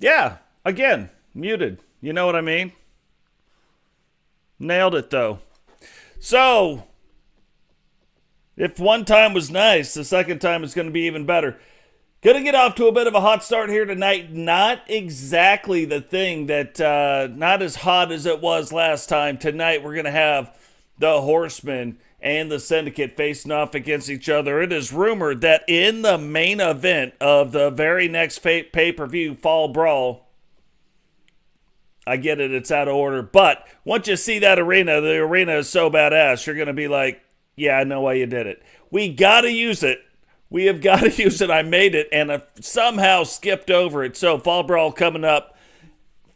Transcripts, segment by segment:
Yeah, again, muted. You know what I mean? Nailed it, though. So, if one time was nice, the second time is going to be even better. Going to get off to a bit of a hot start here tonight. Not exactly the thing that, not as hot as it was last time. Tonight, we're going to have the Horseman and the Syndicate facing off against each other. It is rumored that in the main event of the very next pay-per-view, Fall Brawl, I get it, it's out of order. But once you see that arena, the arena is so badass, you're going to be like, yeah, I know why you did it. We got to use it. We have got to use it. I made it, and I somehow skipped over it. So Fall Brawl coming up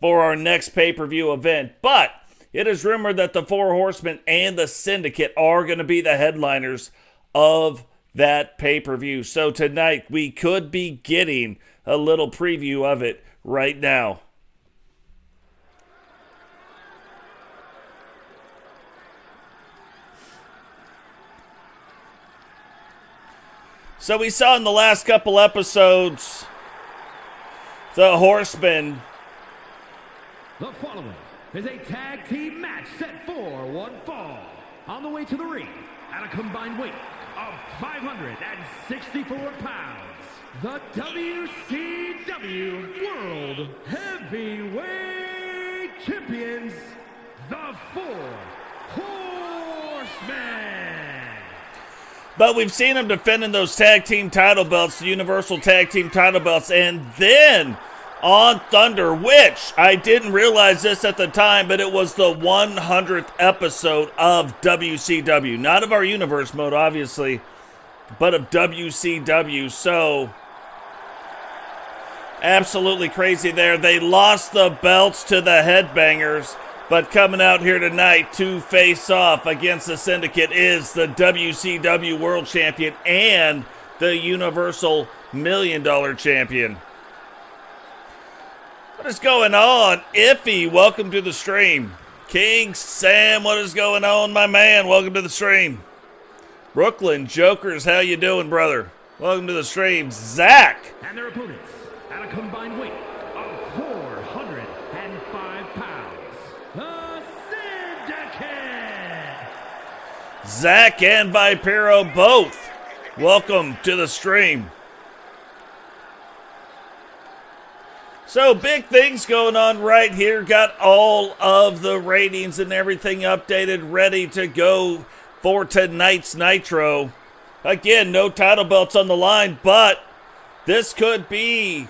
for our next pay-per-view event. But it is rumored that the Four Horsemen and the Syndicate are going to be the headliners of that pay-per-view. So tonight, we could be getting a little preview of it right now. So we saw in the last couple episodes, the Horsemen. The following is a tag team match set for one fall. On the way to the ring, at a combined weight of 564 pounds, the WCW World Heavyweight Champions, the Four Horsemen. But we've seen them defending those tag team title belts, the Universal Tag Team title belts, and then on Thunder, which I didn't realize this at the time, but it was the 100th episode of WCW. Not of our Universe Mode, obviously, but of WCW. So, absolutely crazy there. They lost the belts to the Headbangers. But coming out here tonight to face off against the Syndicate is the WCW World Champion and the Universal $1 Million Champion. What is going on? Iffy, welcome to the stream. King Sam, what is going on, my man? Welcome to the stream. Brooklyn Jokers, how you doing, brother? Welcome to the stream. Zack. And their opponents at a combined weight of 405 pounds. The Syndicate! Zack and Vipero both. Welcome to the stream. So big things going on right here. Got all of the ratings and everything updated, ready to go for tonight's Nitro. Again, no title belts on the line, but this could be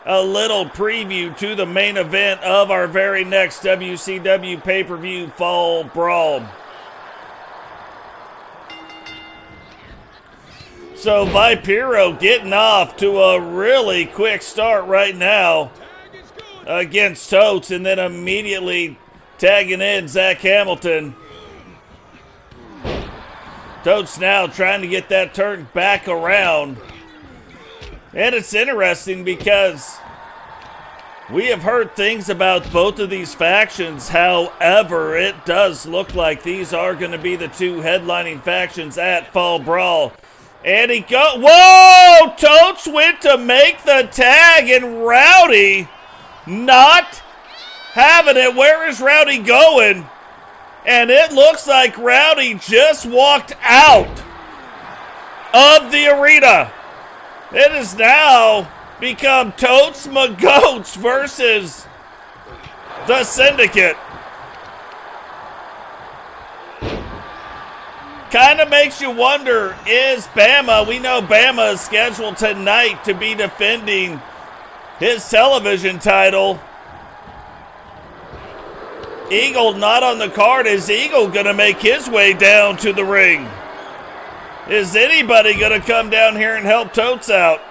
a little preview to the main event of our very next WCW pay-per-view, Fall Brawl. So Vipero getting off to a really quick start right now against Totes, and then immediately tagging in Zack Hamilton. Totes now trying to get that turned back around. And it's interesting because we have heard things about both of these factions. However, it does look like these are going to be the two headlining factions at Fall Brawl. And he whoa! Totes went to make the tag, and Rowdy not having it. Where is Rowdy going? And it looks like Rowdy just walked out of the arena. It has now become Totes McGotes versus the Syndicate. Kind of makes you wonder, is Bama, we know Bama is scheduled tonight to be defending his television title. Eagle not on the card. Is Eagle going to make his way down to the ring? Is anybody going to come down here and help Totes out?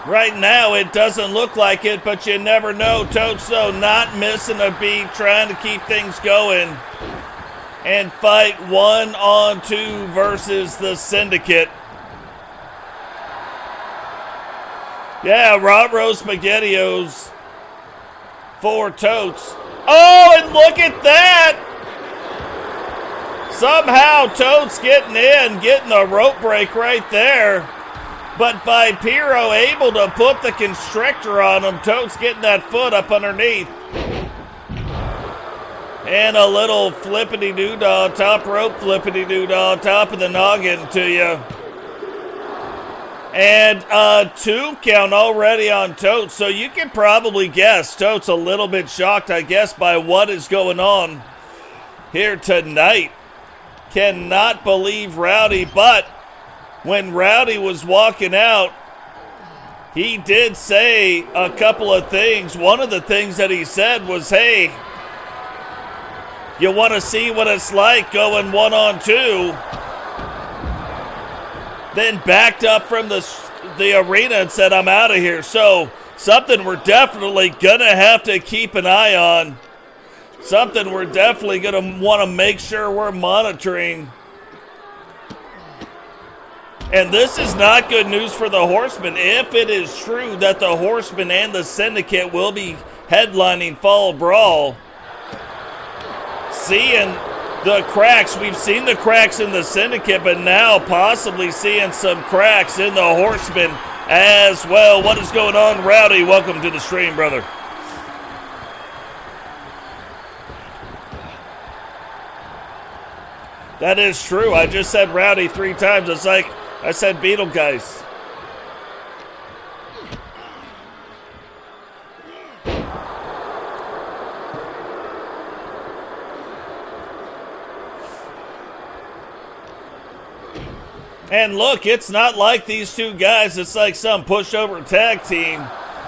Right now, it doesn't look like it, but you never know. Totes, though, not missing a beat, trying to keep things going and fight 1-on-2 versus the Syndicate. Yeah, Rotro SpaghettiOs for Totes. Oh, and look at that! Somehow Totes getting in, getting a rope break right there. But Vipero able to put the constrictor on him. Totes getting that foot up underneath. And a little flippity-doo-dah, top rope flippity-doo-dah, top of the noggin to you. And a 2 count already on Totes. So you can probably guess Totes a little bit shocked, I guess, by what is going on here tonight. Cannot believe Rowdy, but when Rowdy was walking out, he did say a couple of things. One of the things that he said was, hey, you want to see what it's like going 1-on-2? Then backed up from the arena and said, I'm out of here. So something we're definitely going to have to keep an eye on. Something we're definitely going to want to make sure we're monitoring. And this is not good news for the Horsemen. If it is true that the Horsemen and the Syndicate will be headlining Fall Brawl, seeing the cracks, we've seen the cracks in the Syndicate, but now possibly seeing some cracks in the Horsemen as well. What is going on, Rowdy? Welcome to the stream, brother. That is true. I just said Rowdy 3 times. It's like I said Beetle guys. And look, it's not like these 2 guys, it's like some pushover tag team.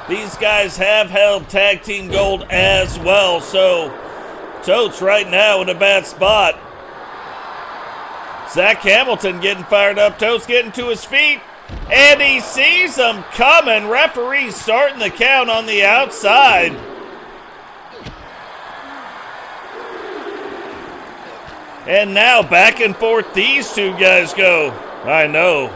These guys have held tag team gold as well. So Totes right now in a bad spot. Zack Hamilton getting fired up. Totes getting to his feet. And he sees them coming. Referee starting the count on the outside. And now back and forth these 2 guys go. I know.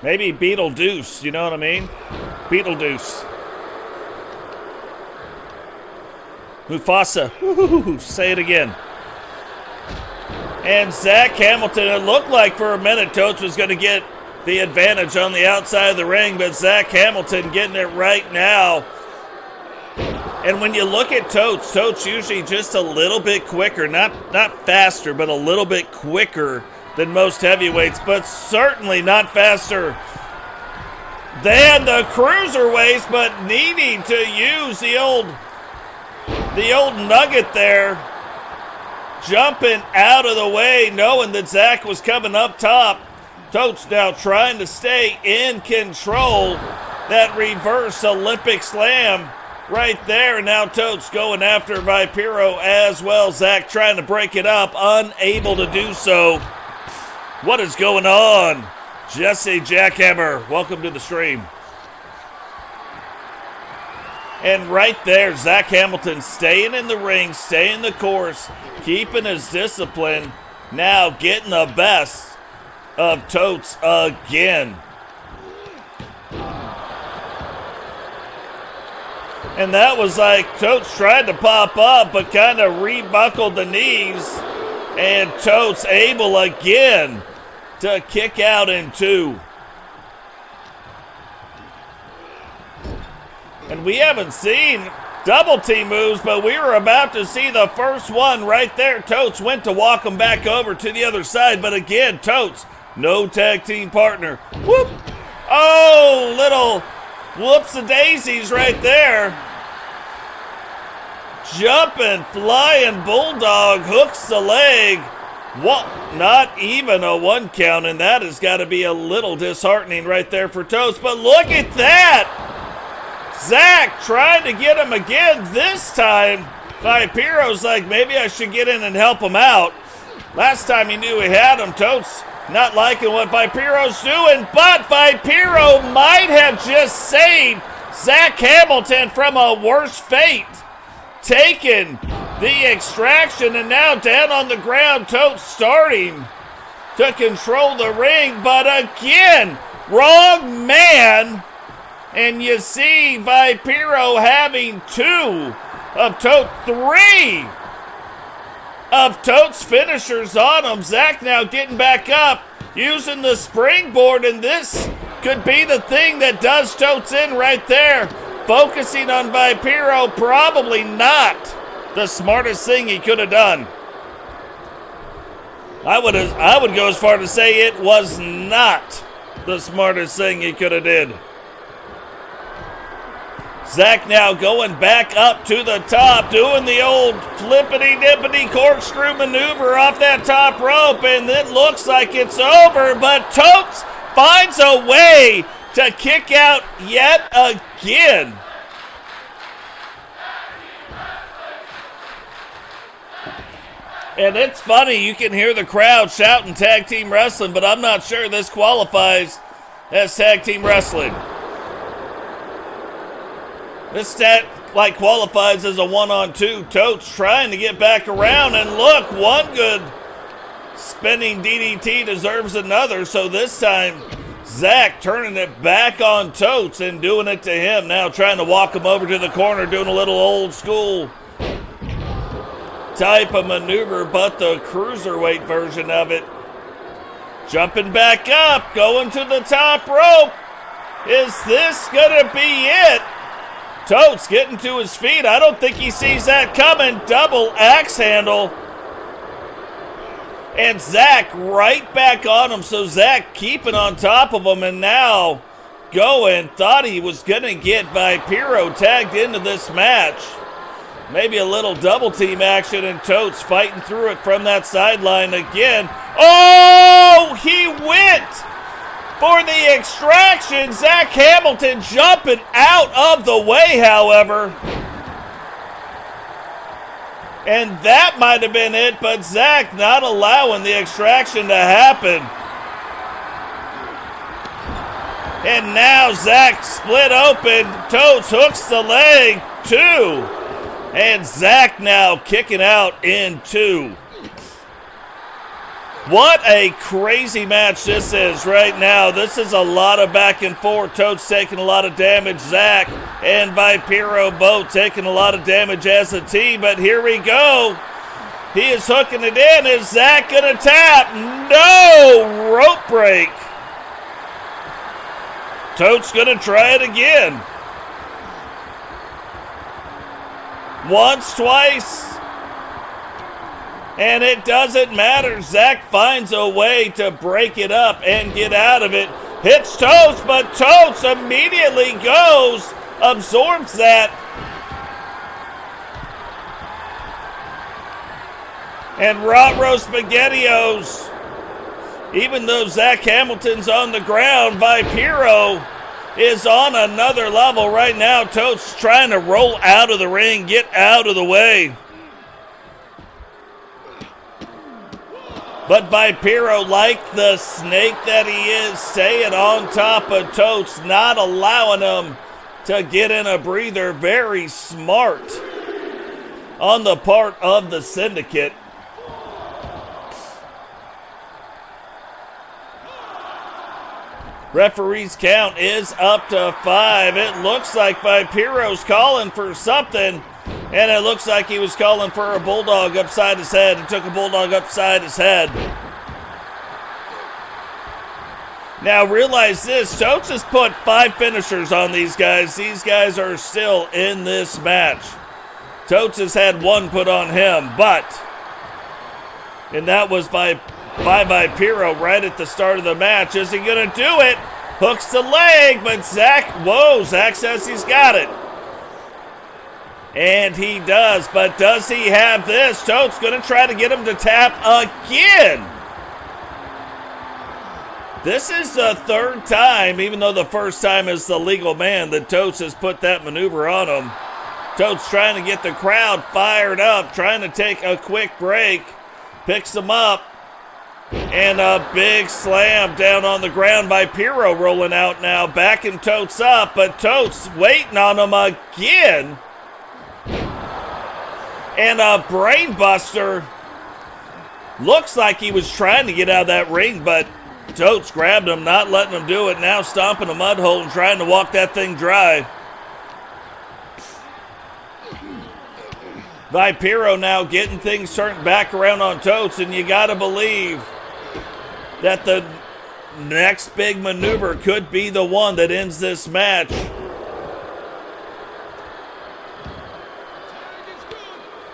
Maybe Beetlejuice, you know what I mean? Beetlejuice. Mufasa. Woo-hoo-hoo. Say it again. And Zack Hamilton, it looked like for a minute Totes was going to get the advantage on the outside of the ring, but Zack Hamilton getting it right now. And when you look at Totes, Totes usually just a little bit quicker, not faster, but a little bit quicker than most heavyweights, but certainly not faster than the cruiserweights, but needing to use the old nugget there, jumping out of the way, knowing that Zack was coming up top. Totes now trying to stay in control. That reverse Olympic slam right there. Now Totes going after Vipero as well. Zack trying to break it up, unable to do so. What is going on? Jesse Jackhammer, welcome to the stream. And right there, Zack Hamilton staying in the ring, staying the course, keeping his discipline, now getting the best of Totes again. And that was like Totes tried to pop up, but kind of rebuckled the knees. And Totes able again to kick out in 2. And we haven't seen double team moves, but we were about to see the first one right there. Totes went to walk him back over to the other side, but again, Totes, no tag team partner. Whoop! Oh, little whoops-a-daisies right there. Jumping, flying bulldog, hooks the leg. What? Not even a 1 count, and that has got to be a little disheartening right there for Totes. But look at that! Zack trying to get him again. This time, Vipero's like, maybe I should get in and help him out. Last time he knew he had him. Totes not liking what Vipero's doing, but Vipero might have just saved Zack Hamilton from a worse fate. Taking the extraction, and now down on the ground, Totes starting to control the ring, but again, wrong man. And you see Vipero having 2 of Totes, 3 of Totes finishers on him. Zack now getting back up, using the springboard, and this could be the thing that does Totes in right there. Focusing on Vipero, probably not the smartest thing he could have done. I would go as far to say it was not the smartest thing he could have did. Zack now going back up to the top, doing the old flippity-dippity corkscrew maneuver off that top rope, and it looks like it's over, but Totes finds a way to kick out yet again. And it's funny, you can hear the crowd shouting tag team wrestling, but I'm not sure this qualifies as tag team wrestling. This stat qualifies as a 1-on-2. Totes trying to get back around, and look, one good spinning DDT deserves another. So this time, Zack turning it back on Totes and doing it to him. Now trying to walk him over to the corner, doing a little old school type of maneuver, but the cruiserweight version of it. Jumping back up, going to the top rope. Is this gonna be it? Totes getting to his feet. I don't think he sees that coming. Double axe handle. And Zack right back on him. So Zack keeping on top of him, and now going. Thought he was going to get Vipero tagged into this match. Maybe a little double team action, and Totes fighting through it from that sideline again. Oh, he went for the extraction. Zack Hamilton jumping out of the way, however. And that might have been it, but Zack not allowing the extraction to happen. And now Zack split open. Totes hooks the leg. 2. And Zack now kicking out in 2. What a crazy match this is right now. This is a lot of back and forth. Totes taking a lot of damage. Zack and Vipero both taking a lot of damage as a team. But here we go. He is hooking it in. Is Zack going to tap? No! Rope break. Totes going to try it again. Once, twice. And it doesn't matter. Zack finds a way to break it up and get out of it. Hits Totes, but Totes immediately goes, absorbs that. And Rot-Row SpaghettiOs. Even though Zack Hamilton's on the ground, Vipero is on another level right now. Totes trying to roll out of the ring, get out of the way. But Vipero, like the snake that he is, staying on top of Totes, not allowing him to get in a breather. Very smart on the part of the Syndicate. Referee's count is up to 5. It looks like Vipero's calling for something. And it looks like he was calling for a bulldog upside his head. He took a bulldog upside his head. Now realize this, Totes has put 5 finishers on these guys. These guys are still in this match. Totes has had 1 put on him, and that was by Vipero right at the start of the match. Is he gonna do it? Hooks the leg, but Zack says he's got it. And he does, but does he have this? Totes going to try to get him to tap again. This is the 3rd time, even though the first time is the legal man, that Totes has put that maneuver on him. Totes trying to get the crowd fired up, trying to take a quick break. Picks him up. And a big slam down on the ground by Vipero rolling out now, backing Totes up, but Totes waiting on him again. And a brainbuster. Looks like he was trying to get out of that ring, but Totes grabbed him, not letting him do it. Now stomping a mud hole and trying to walk that thing dry. Vipero now getting things turned back around on Totes, and you got to believe that the next big maneuver could be the one that ends this match.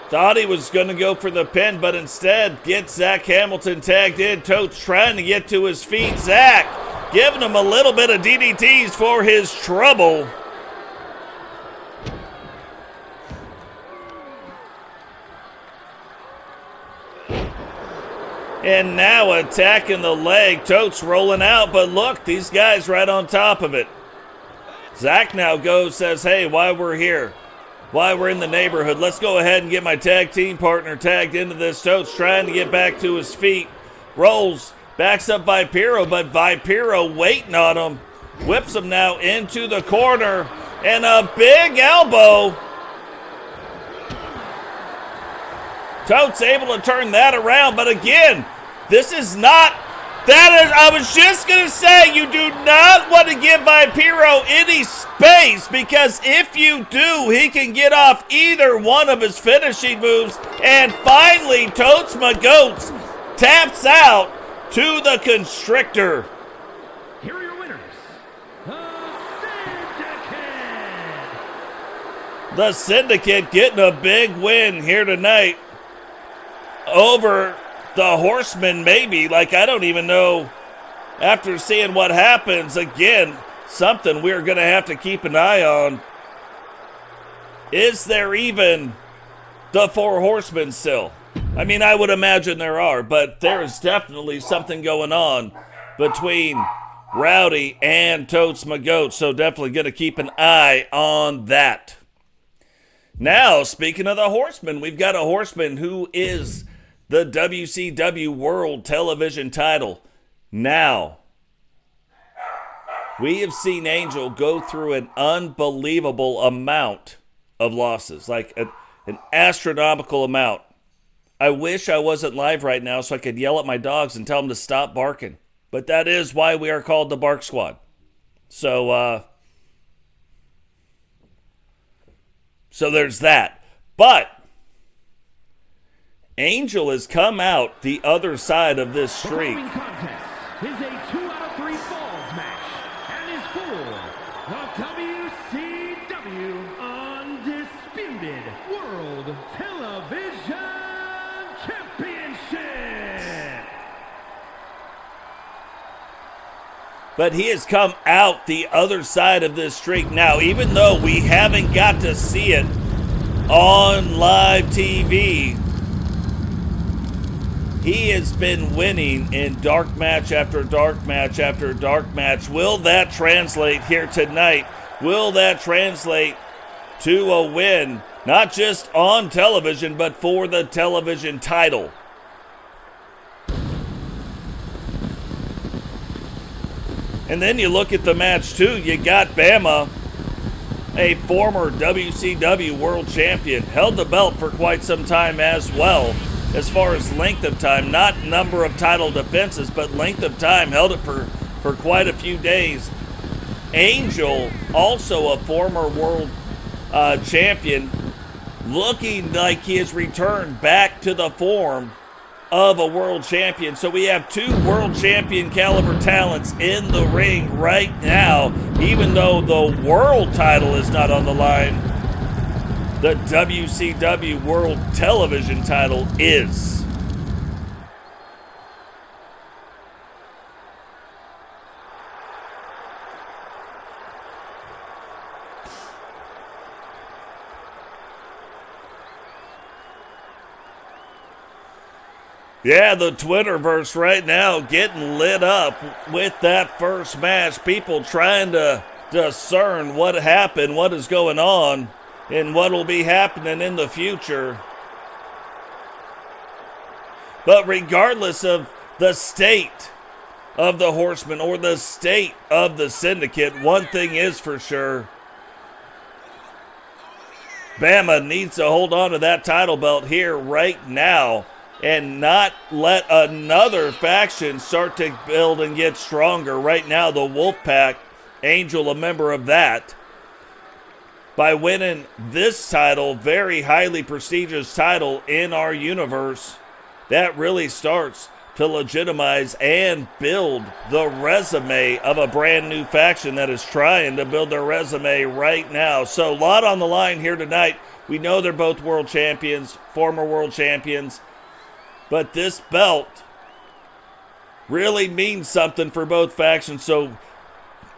Thought he was going to go for the pin, but instead gets Zack Hamilton tagged in. Totes trying to get to his feet. Zack giving him a little bit of DDTs for his trouble. And now attacking the leg. Totes rolling out, but look, these guys right on top of it. Zack now goes, says, hey, why we're here, why we're in the neighborhood, let's go ahead and get my tag team partner tagged into this. Totes trying to get back to his feet. Rolls, backs up Vipero, but Vipero waiting on him. Whips him now into the corner, and a big elbow. Totes able to turn that around, but again, this is not, I was just going to say, you do not want to give Vipero any space, because if you do, he can get off either one of his finishing moves, and finally, Totes McGotes taps out to the Constrictor. Here are your winners, the Syndicate. The Syndicate getting a big win here tonight over the Horseman, maybe. Like, I don't even know, after seeing what happens, again, something we're going to have to keep an eye on. Is there even the Four Horsemen still? I mean, I would imagine there are, but there is definitely something going on between Rowdy and Totes McGotes, so definitely going to keep an eye on that. Now, speaking of the Horseman, we've got a Horseman who is the WCW World Television title. Now, we have seen Angel go through an unbelievable amount of losses, like an astronomical amount. I wish I wasn't live right now so I could yell at my dogs and tell them to stop barking. But that is why we are called the Bark Squad. So there's that. But Angel has come out the other side of this streak. The contest is a 2-out-of-3 falls match and is for the WCW Undisputed World Television Championship. But he has come out the other side of this streak. Now, even though we haven't got to see it on live TV, he has been winning in dark match after dark match after dark match. Will that translate here tonight? Will that translate to a win, not just on television, but for the television title? And then you look at the match too. You got Bama, a former WCW World Champion, held the belt for quite some time as well. As far as length of time, not number of title defenses, but length of time, held it for quite a few days. Angel, also a former world champion, looking like he has returned back to the form of a world champion. So we have two world champion caliber talents in the ring right now, even though the world title is not on the line. The WCW World Television title is. Yeah, the Twitterverse right now getting lit up with that first match. People trying to discern what happened, what is going on, and what will be happening in the future. But regardless of the state of the Horsemen or the state of the Syndicate, one thing is for sure. Bama needs to hold on to that title belt here right now and not let another faction start to build and get stronger. Right now, the Wolfpack, Angel a member of that, by winning this title, very highly prestigious title in our universe. That really starts to legitimize and build the resume of a brand new faction that is trying to build their resume right now. So a lot on the line here tonight. We know they're both world champions, former world champions, but this belt really means something for both factions. So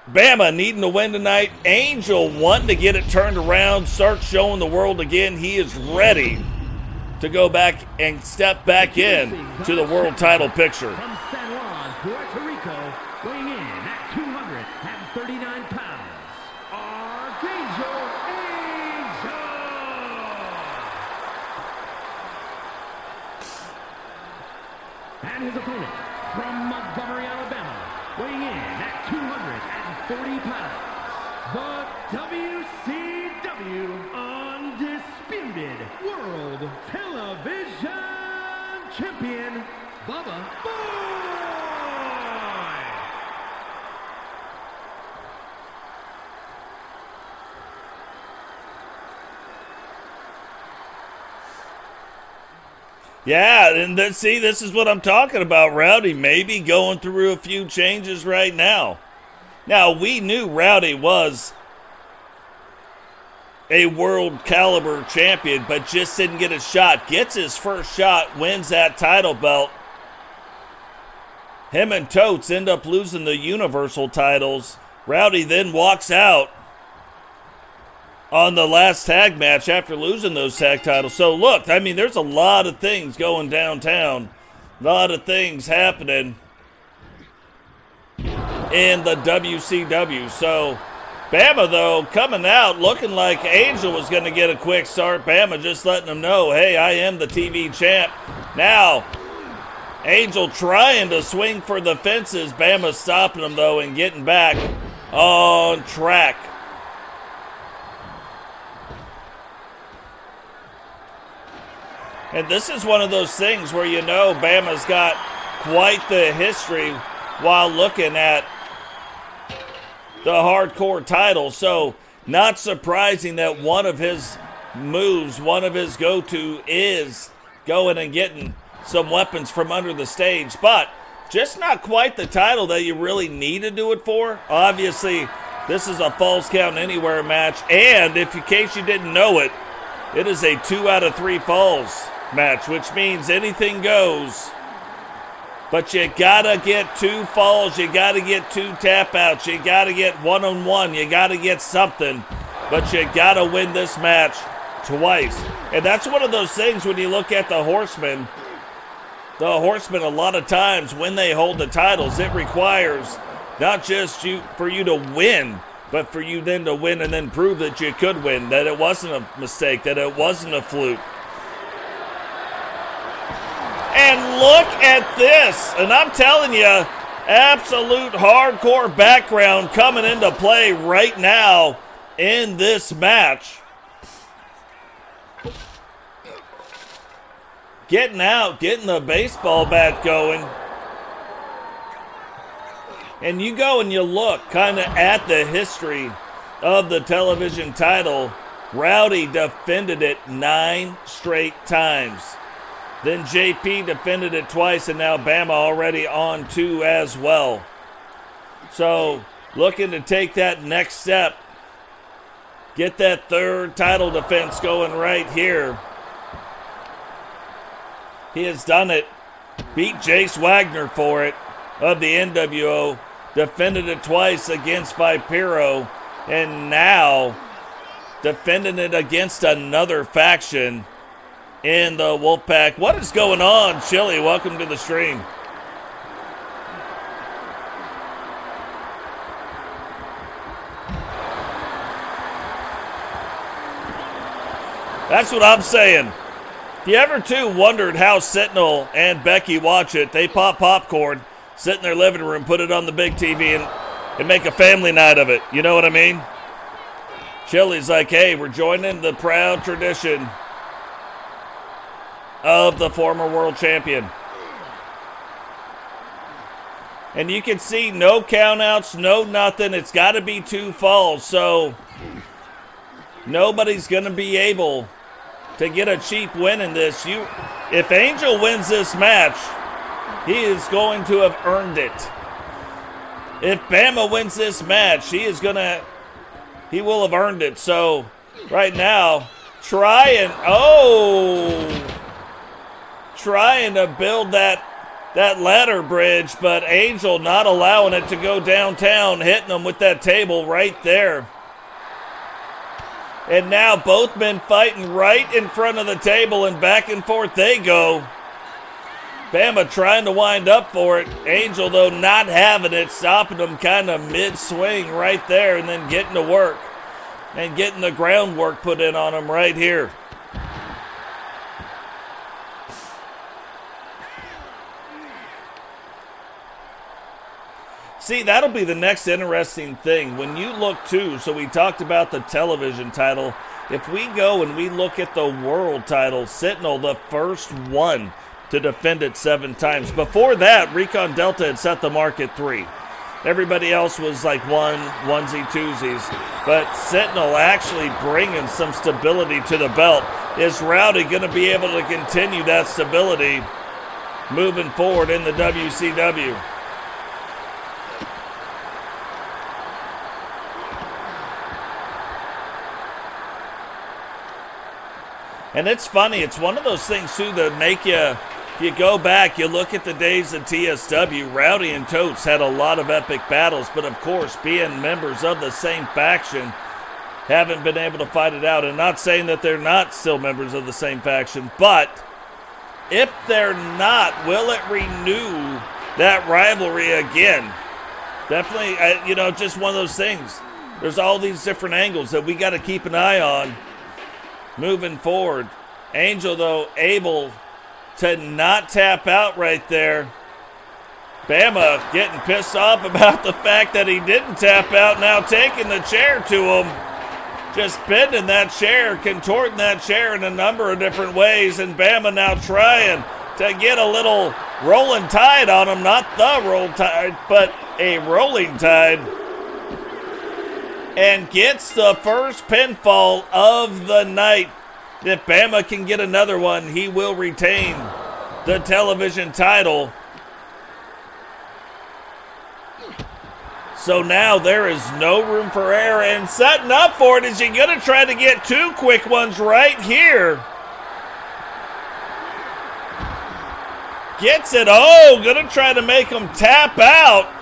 Bama needing to win tonight. Angel wanting to get it turned around, start showing the world again. He is ready to go back and step back in to the world title picture. From San Juan, Puerto Rico, weighing in at 239 pounds, Archangel Angel. And his opponent from Montgomery, Alabama, weighing in at 240 pounds, the WCW Undisputed World Television Champion, Bama Boy! Yeah, and see, this is what I'm talking about. Rowdy maybe going through a few changes right now. Now, we knew Rowdy was a world caliber champion, but just didn't get a shot. Gets his first shot, wins that title belt. Him and Totes end up losing the Universal titles. Rowdy then walks out on the last tag match after losing those tag titles. So look, I mean, there's a lot of things going downtown. A lot of things happening in the WCW. So Bama, though, coming out looking like Angel was going to get a quick start. Bama just letting them know, hey, I am the TV champ. Now, Angel trying to swing for the fences. Bama stopping him, though, and getting back on track. And this is one of those things where you know Bama's got quite the history while looking at the hardcore title. So not surprising that one of his moves, one of his go-to is going and getting some weapons from under the stage. But just not quite the title that you really need to do it for. Obviously, this is a Falls Count Anywhere match. And if in case you didn't know it, it is a 2 out of 3 falls match, which means anything goes. But you gotta get 2 falls, you gotta get 2 tap outs, you gotta get 1-on-1, you gotta get something. But you gotta win this match twice. And that's one of those things when you look at the Horseman. The Horsemen, a lot of times when they hold the titles, it requires not just for you to win, but for you then to win and then prove that you could win, that it wasn't a mistake, that it wasn't a fluke. And look at this. And I'm telling you, absolute hardcore background coming into play right now in this match. Getting out, getting the baseball bat going. And you go and you look kind of at the history of the television title. Rowdy defended it 9 straight times. Then JP defended it twice, and now Bama already on 2 as well. So looking to take that next step. Get that 3rd title defense going right here. He has done it. Beat Jace Wagner for it of the NWO. Defended it twice against Vipero. And now defending it against another faction in the Wolfpack. What is going on, Chili? Welcome to the stream. That's what I'm saying. If you ever, too, wondered how Sentinel and Becky watch it, they pop popcorn, sit in their living room, put it on the big TV, and make a family night of it. You know what I mean? Chili's like, hey, we're joining the proud tradition of the former world champion. And you can see no countouts, no nothing. It's got to be 2 falls. So Nobody's going to be able to get a cheap win in this. If Angel wins this match, he is going to have earned it. If Bama wins this match, he will have earned it. So right now, trying to build that ladder bridge, but Angel not allowing it to go downtown, hitting him with that table right there. And now both men fighting right in front of the table, and back and forth they go. Bama trying to wind up for it. Angel, though, not having it, stopping him kind of mid-swing right there, and then getting to work and getting the groundwork put in on him right here. See, that'll be the next interesting thing. When you look, too, so we talked about the television title. If we go and we look at the world title, Sentinel, the first one to defend it 7 times. Before that, Recon Delta had set the mark at 3. Everybody else was like onesie, twosies. But Sentinel actually bringing some stability to the belt. Is Rowdy going to be able to continue that stability moving forward in the WCW? And it's funny, it's one of those things, too, that make you go back, you look at the days of TSW, Rowdy and Totes had a lot of epic battles, but of course, being members of the same faction, haven't been able to fight it out. And not saying that they're not still members of the same faction, but if they're not, will it renew that rivalry again? Definitely, just one of those things. There's all these different angles that we got to keep an eye on moving forward. Angel, though, able to not tap out right there. Bama getting pissed off about the fact that he didn't tap out, now taking the chair to him. Just bending that chair, contorting that chair in a number of different ways, and Bama now trying to get a little rolling tide on him. Not the roll tide, but a rolling tide. And gets the first pinfall of the night. If Bama can get another one, he will retain the television title. So now there is no room for error, and setting up for it is he going to try to get 2 quick ones right here. Gets it. Oh, going to try to make him tap out.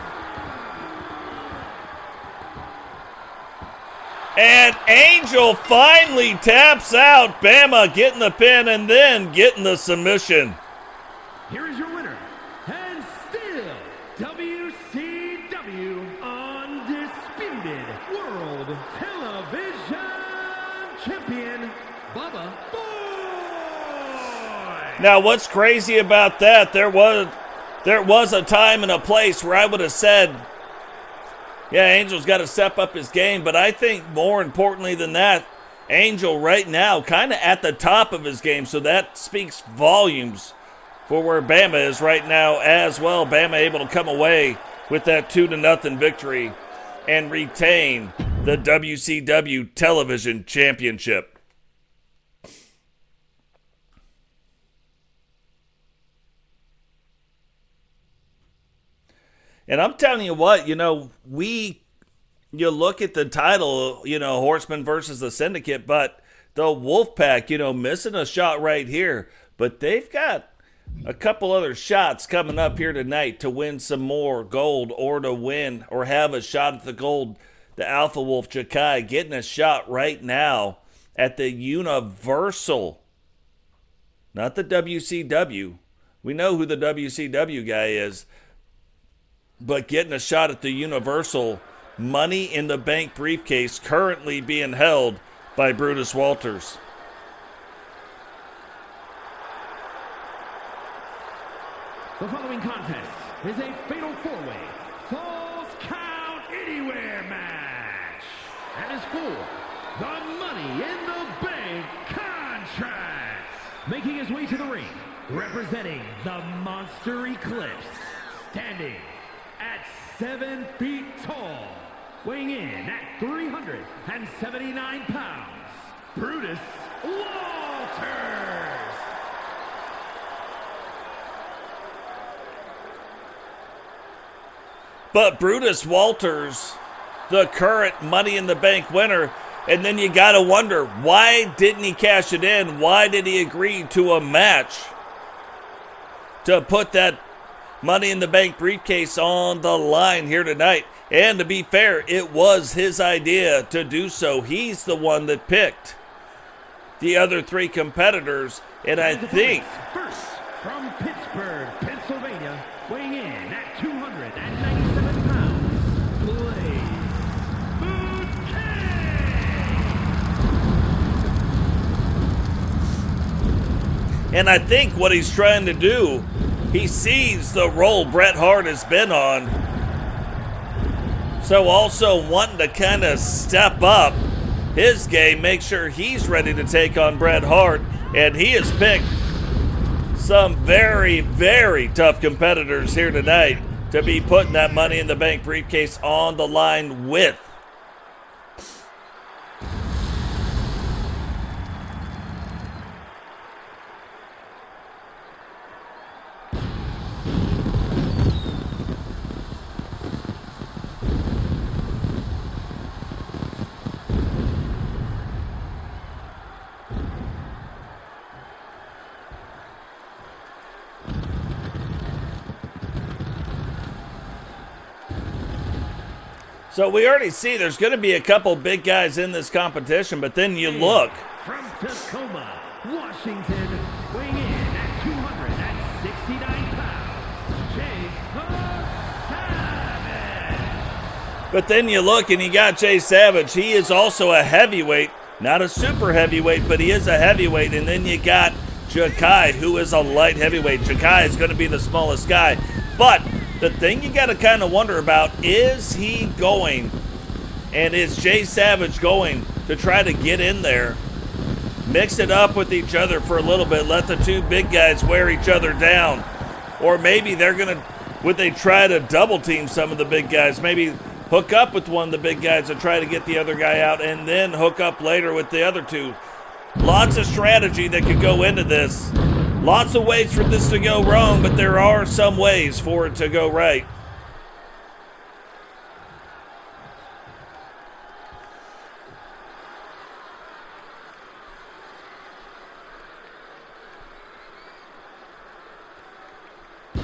And Angel finally taps out. Bama getting the pin and then getting the submission. Here is your winner, and still WCW Undisputed World Television Champion, Bama Boy. Now, what's crazy about that, there was a time and a place where I would have said, yeah, Angel's got to step up his game, but I think more importantly than that, Angel right now kind of at the top of his game, so that speaks volumes for where Bama is right now as well. Bama able to come away with that 2-0 victory and retain the WCW Television Championship. And I'm telling you what, you look at the title, Horseman versus the Syndicate, but the Wolfpack, missing a shot right here. But they've got a couple other shots coming up here tonight to win some more gold or to win or have a shot at the gold. The Alpha Wolf Jahki getting a shot right now at the Universal, not the WCW. We know who the WCW guy is. But getting a shot at the Universal Money in the Bank briefcase, currently being held by Brutus Walters. The following contest is a fatal 4-way Falls Count Anywhere match, and is for the Money in the Bank contract. Making his way to the ring, representing the Monster Eclipse, standing at 7 feet tall, weighing in at 379 pounds, Brutus Walters. But Brutus Walters, the current Money in the Bank winner, and then you gotta wonder, why didn't he cash it in? Why did he agree to a match to put that Money in the Bank briefcase on the line here tonight? And to be fair, it was his idea to do so. He's the one that picked the other three competitors, and I think... First, from Pittsburgh, Pennsylvania, weighing in at 297 pounds, Blaise. And I think what he's trying to do, he sees the role Bret Hart has been on. So also wanting to kind of step up his game, make sure he's ready to take on Bret Hart. And he has picked some very, very tough competitors here tonight to be putting that Money in the Bank briefcase on the line with. So we already see there's going to be a couple big guys in this competition, but then you look. From Tacoma, Washington, weighing in at 269 pounds, Jay Savage. But then you look and you got Jay Savage. He is also a heavyweight, not a super heavyweight, but he is a heavyweight. And then you got Jahki, who is a light heavyweight. Jahki is going to be the smallest guy. But the thing you got to kind of wonder about, is he going, and is Jay Savage going to try to get in there, mix it up with each other for a little bit, let the two big guys wear each other down? Or maybe would they try to double team some of the big guys, maybe hook up with one of the big guys and try to get the other guy out, and then hook up later with the other two? Lots of strategy that could go into this. Lots of ways for this to go wrong, but there are some ways for it to go right.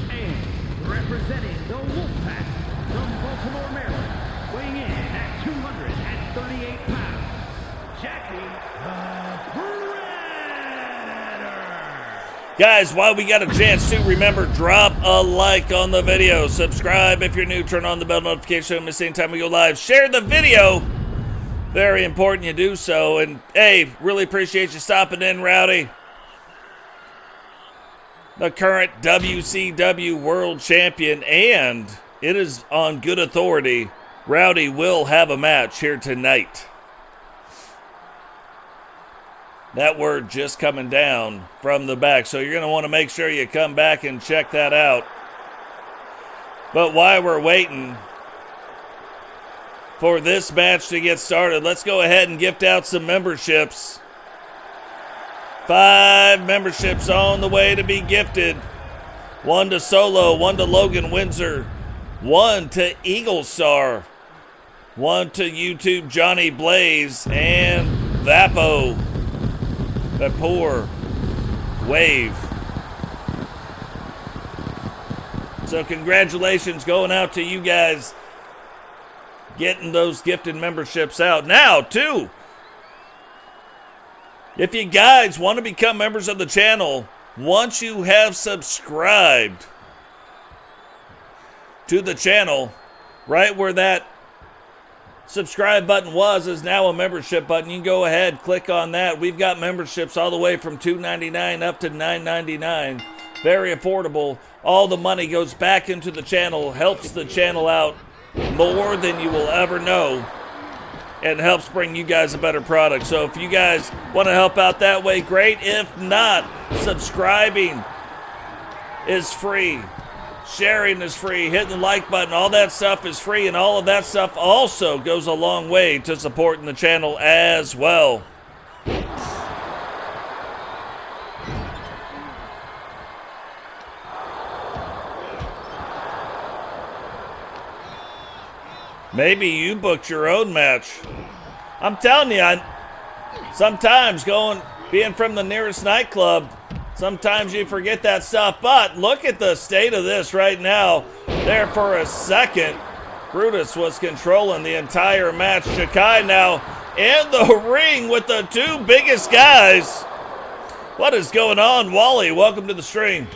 And representing the Wolfpack from Baltimore, Maryland, weighing in at 238 pounds, Jahki the Guys, while we got a chance to, remember, drop a like on the video. Subscribe if you're new. Turn on the bell notification so you miss any time we go live. Share the video. Very important you do so. And, hey, really appreciate you stopping in, Rowdy. The current WCW World Champion. And it is on good authority, Rowdy will have a match here tonight. That word just coming down from the back. So you're going to want to make sure you come back and check that out. But while we're waiting for this match to get started, let's go ahead and gift out some memberships. 5 memberships on the way to be gifted. 1 to Solo, 1 to Logan Windsor, 1 to Eagle Star, 1 to YouTube Johnny Blaise, and Vipero. That poor wave. So congratulations going out to you guys getting those gifted memberships out. Now, too, if you guys want to become members of the channel, once you have subscribed to the channel, right where that subscribe button is now a membership button. You can go ahead, click on that. We've got memberships all the way from $2.99 up to $9.99. Very affordable. All the money goes back into the channel, helps the channel out more than you will ever know, and helps bring you guys a better product. So if you guys want to help out that way, great. If not, subscribing is free. Sharing is free. Hitting the like button, all that stuff is free, and all of that stuff also goes a long way to supporting the channel as well. Maybe you booked your own match. I'm telling you, sometimes being from the nearest nightclub, sometimes you forget that stuff. But look at the state of this right now. There for a second, Brutus was controlling the entire match. Jahki now in the ring with the two biggest guys. What is going on, Wally? Welcome to the stream.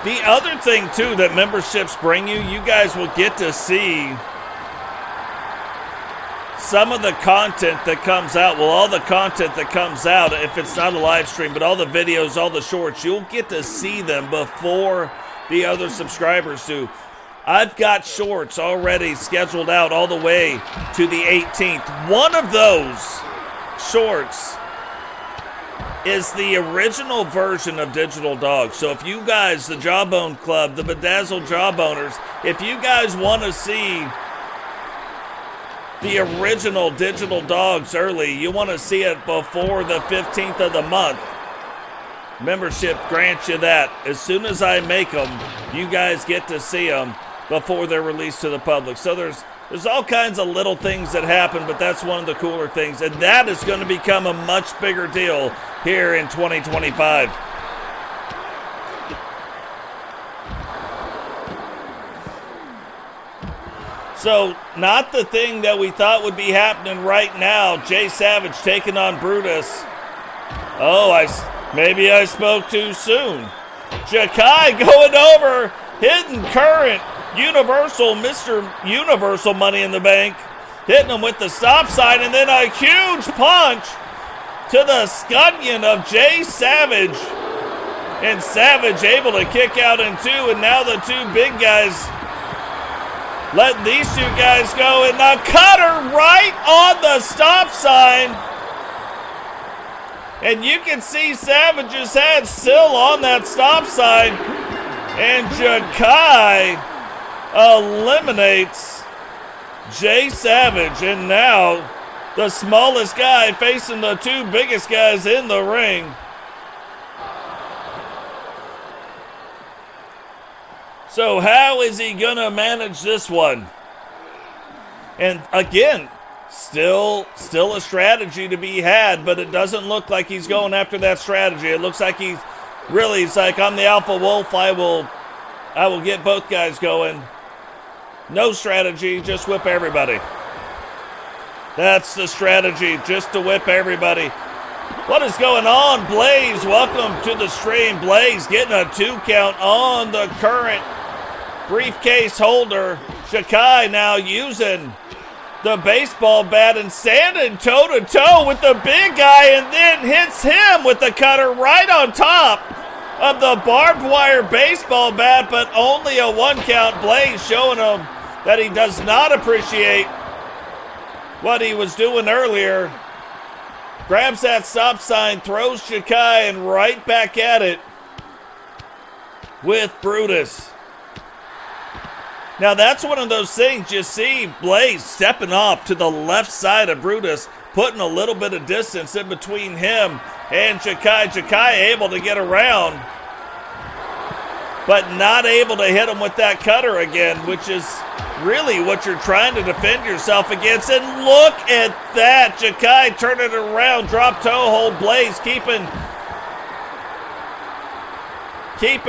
The other thing, too, that memberships bring you, you guys will get to see some of the content that comes out. Well, all the content that comes out, if it's not a live stream, but all the videos, all the shorts, you'll get to see them before the other subscribers do. I've got shorts already scheduled out all the way to the 18th. One of those shorts is the original version of Digital Dog. So if you guys, the Jawbone Club, the Bedazzled Jawboners, if you guys want to see the original Digital Dogs early, you want to see it before the 15th of the month, membership grants you that. As soon as I make them, you guys get to see them before they're released to the public. So there's all kinds of little things that happen, but that's one of the cooler things. And that is going to become a much bigger deal here in 2025. So, not the thing that we thought would be happening right now. Jay Savage taking on Brutus. Oh, maybe I spoke too soon. Jahki going over, hitting current Universal, Mr. Universal Money in the Bank. Hitting him with the stop sign, and then a huge punch to the scunion of Jay Savage. And Savage able to kick out in two, and now the two big guys letting these two guys go, and the cutter right on the stop sign. And you can see Savage's head still on that stop sign. And Jahki eliminates Jay Savage, and now the smallest guy facing the two biggest guys in the ring. So how is he gonna manage this one? And again, still a strategy to be had, but it doesn't look like he's going after that strategy. It looks like he's like, I'm the alpha wolf. I will get both guys going. No strategy, just whip everybody. That's the strategy, just to whip everybody. What is going on, Blaise? Welcome to the stream. Blaise getting a 2 count on the current briefcase holder. Jahki now using the baseball bat and standing toe-to-toe with the big guy, and then hits him with the cutter right on top of the barbed wire baseball bat, but only a 1 count. Blaise showing him that he does not appreciate what he was doing earlier. Grabs that stop sign, throws Jahki, and right back at it with Brutus. Now that's one of those things you see Blaise stepping off to the left side of Brutus, putting a little bit of distance in between him and Jahki. Jahki able to get around, but not able to hit him with that cutter again, which is really what you're trying to defend yourself against. And look at that. Jahki turning it around, drop toe hold. Blaise keeping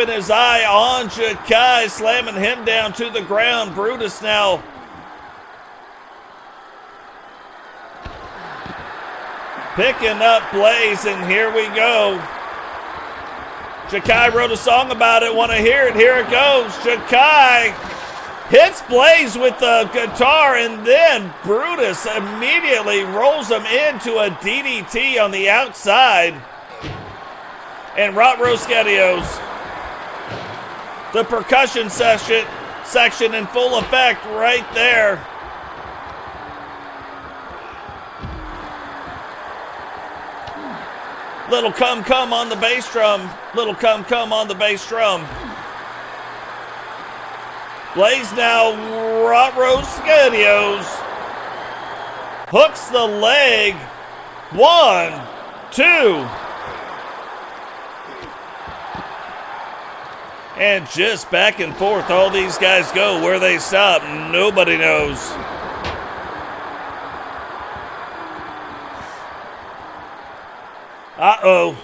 his eye on Jahki, slamming him down to the ground. Brutus now picking up Blaise, and here we go. Jahki wrote a song about it. Want to hear it? Here it goes. Jahki hits Blaise with the guitar, and then Brutus immediately rolls him into a DDT on the outside. And Rot Roscadios, the percussion section in full effect right there. Little come on the bass drum. Little come on the bass drum. Blaise now Rot-Row Studios. Hooks the leg. 1, 2. And just back and forth, all these guys go. Where they stop, nobody knows. Uh-oh.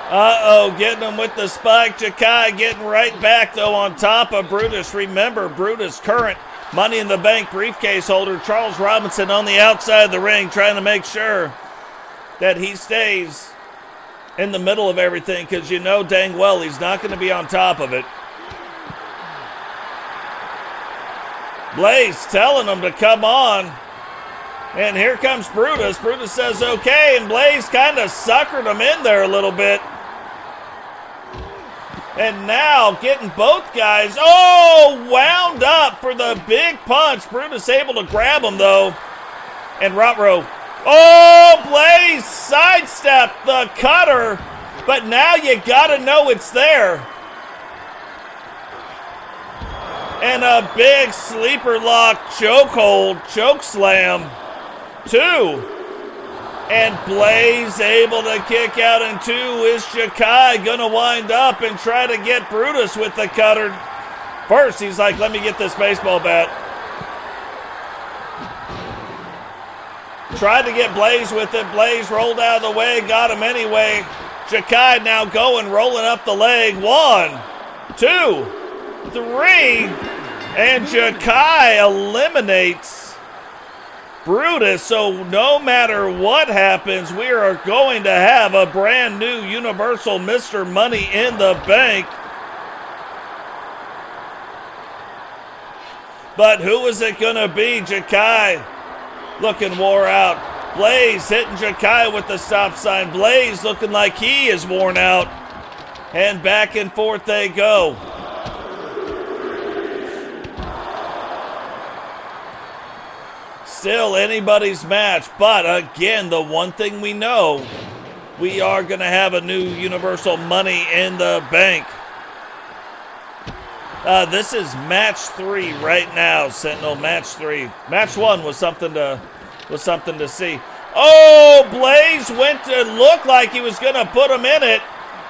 Uh-oh, getting him with the spike. Jahki getting right back, though, on top of Brutus. Remember, Brutus, current Money in the Bank briefcase holder. Charles Robinson on the outside of the ring, trying to make sure that he stays in the middle of everything, because you know dang well he's not going to be on top of it. Blaise telling him to come on. And here comes Brutus. Brutus says okay, and Blaise kind of suckered him in there a little bit. And now getting both guys, wound up for the big punch. Brutus able to grab him, though. And Rot-Row. Blaise sidestepped the cutter, but now you gotta know it's there. And a big sleeper lock chokehold, choke slam. 2. And Blaise able to kick out in 2. Is Jahki gonna wind up and try to get Brutus with the cutter? First, he's like, let me get this baseball bat. Tried to get Blaise with it. Blaise rolled out of the way, got him anyway. Jahki now going, rolling up the leg. 1, 2, 3. And Jahki eliminates Brutus. So no matter what happens, we are going to have a brand new Universal Mr. Money in the Bank. But who is it going to be? Jahki looking wore out. Blaise hitting Jahki with the stop sign. Blaise looking like he is worn out. And back and forth they go. Still anybody's match, but again, the one thing we know, we are going to have a new Universal Money in the Bank. This is match 3 right now, Sentinel. Match 3. Match 1 was something to see. Blaise went to look like he was going to put him in it.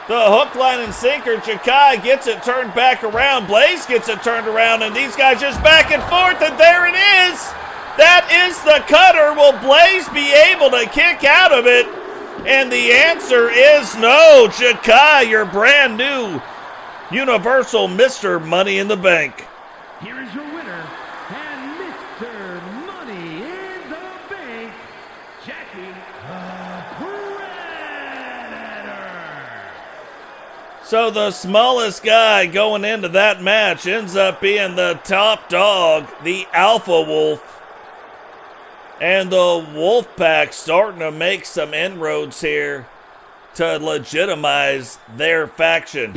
The hook, line, and sinker. Jahki gets it turned back around. Blaise gets it turned around, and these guys just back and forth, and there it is. That is the cutter. Will Blaise be able to kick out of it? And the answer is no. Jahki, your brand new Universal Mr. Money in the Bank. Here is your winner and Mr. Money in the Bank, Jahki the Predator. So the smallest guy going into that match ends up being the top dog, the Alpha Wolf. And the Wolf Pack starting to make some inroads here to legitimize their faction.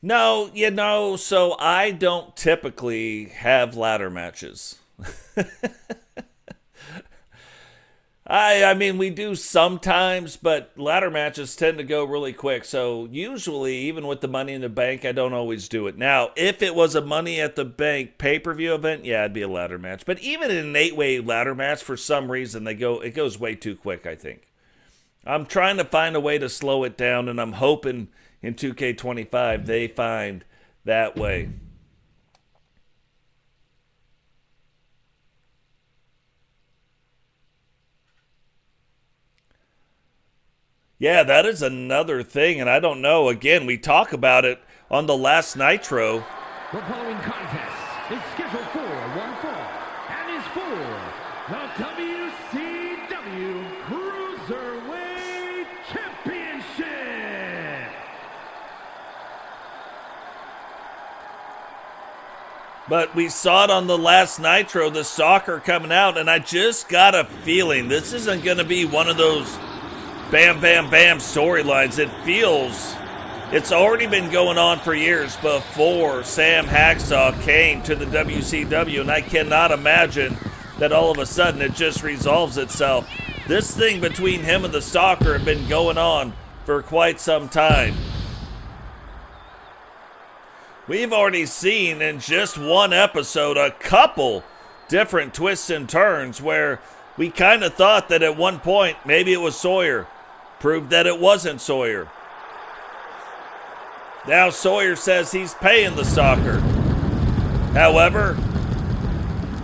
No, so I don't typically have ladder matches. I mean, we do sometimes, but ladder matches tend to go really quick. So usually, even with the Money in the Bank, I don't always do it. Now, if it was a Money at the Bank pay-per-view event, yeah, it'd be a ladder match. But even in an 8-way ladder match, for some reason, it goes way too quick, I think. I'm trying to find a way to slow it down, and I'm hoping in 2K25 they find that way. Yeah, that is another thing, and I don't know. Again, we talk about it on the last Nitro. The following contest is scheduled for one fall and is for the WCW Cruiserweight Championship. But we saw it on the last Nitro, the soccer coming out, and I just got a feeling this isn't going to be one of those bam, bam, bam storylines. It feels it's already been going on for years before Sam Hacksaw came to the WCW, and I cannot imagine that all of a sudden it just resolves itself. This thing between him and the Stalker had been going on for quite some time. We've already seen in just one episode a couple different twists and turns where we kind of thought that at one point maybe it was Sawyer. Proved that it wasn't Sawyer. Now Sawyer says he's paying the Stalker. However,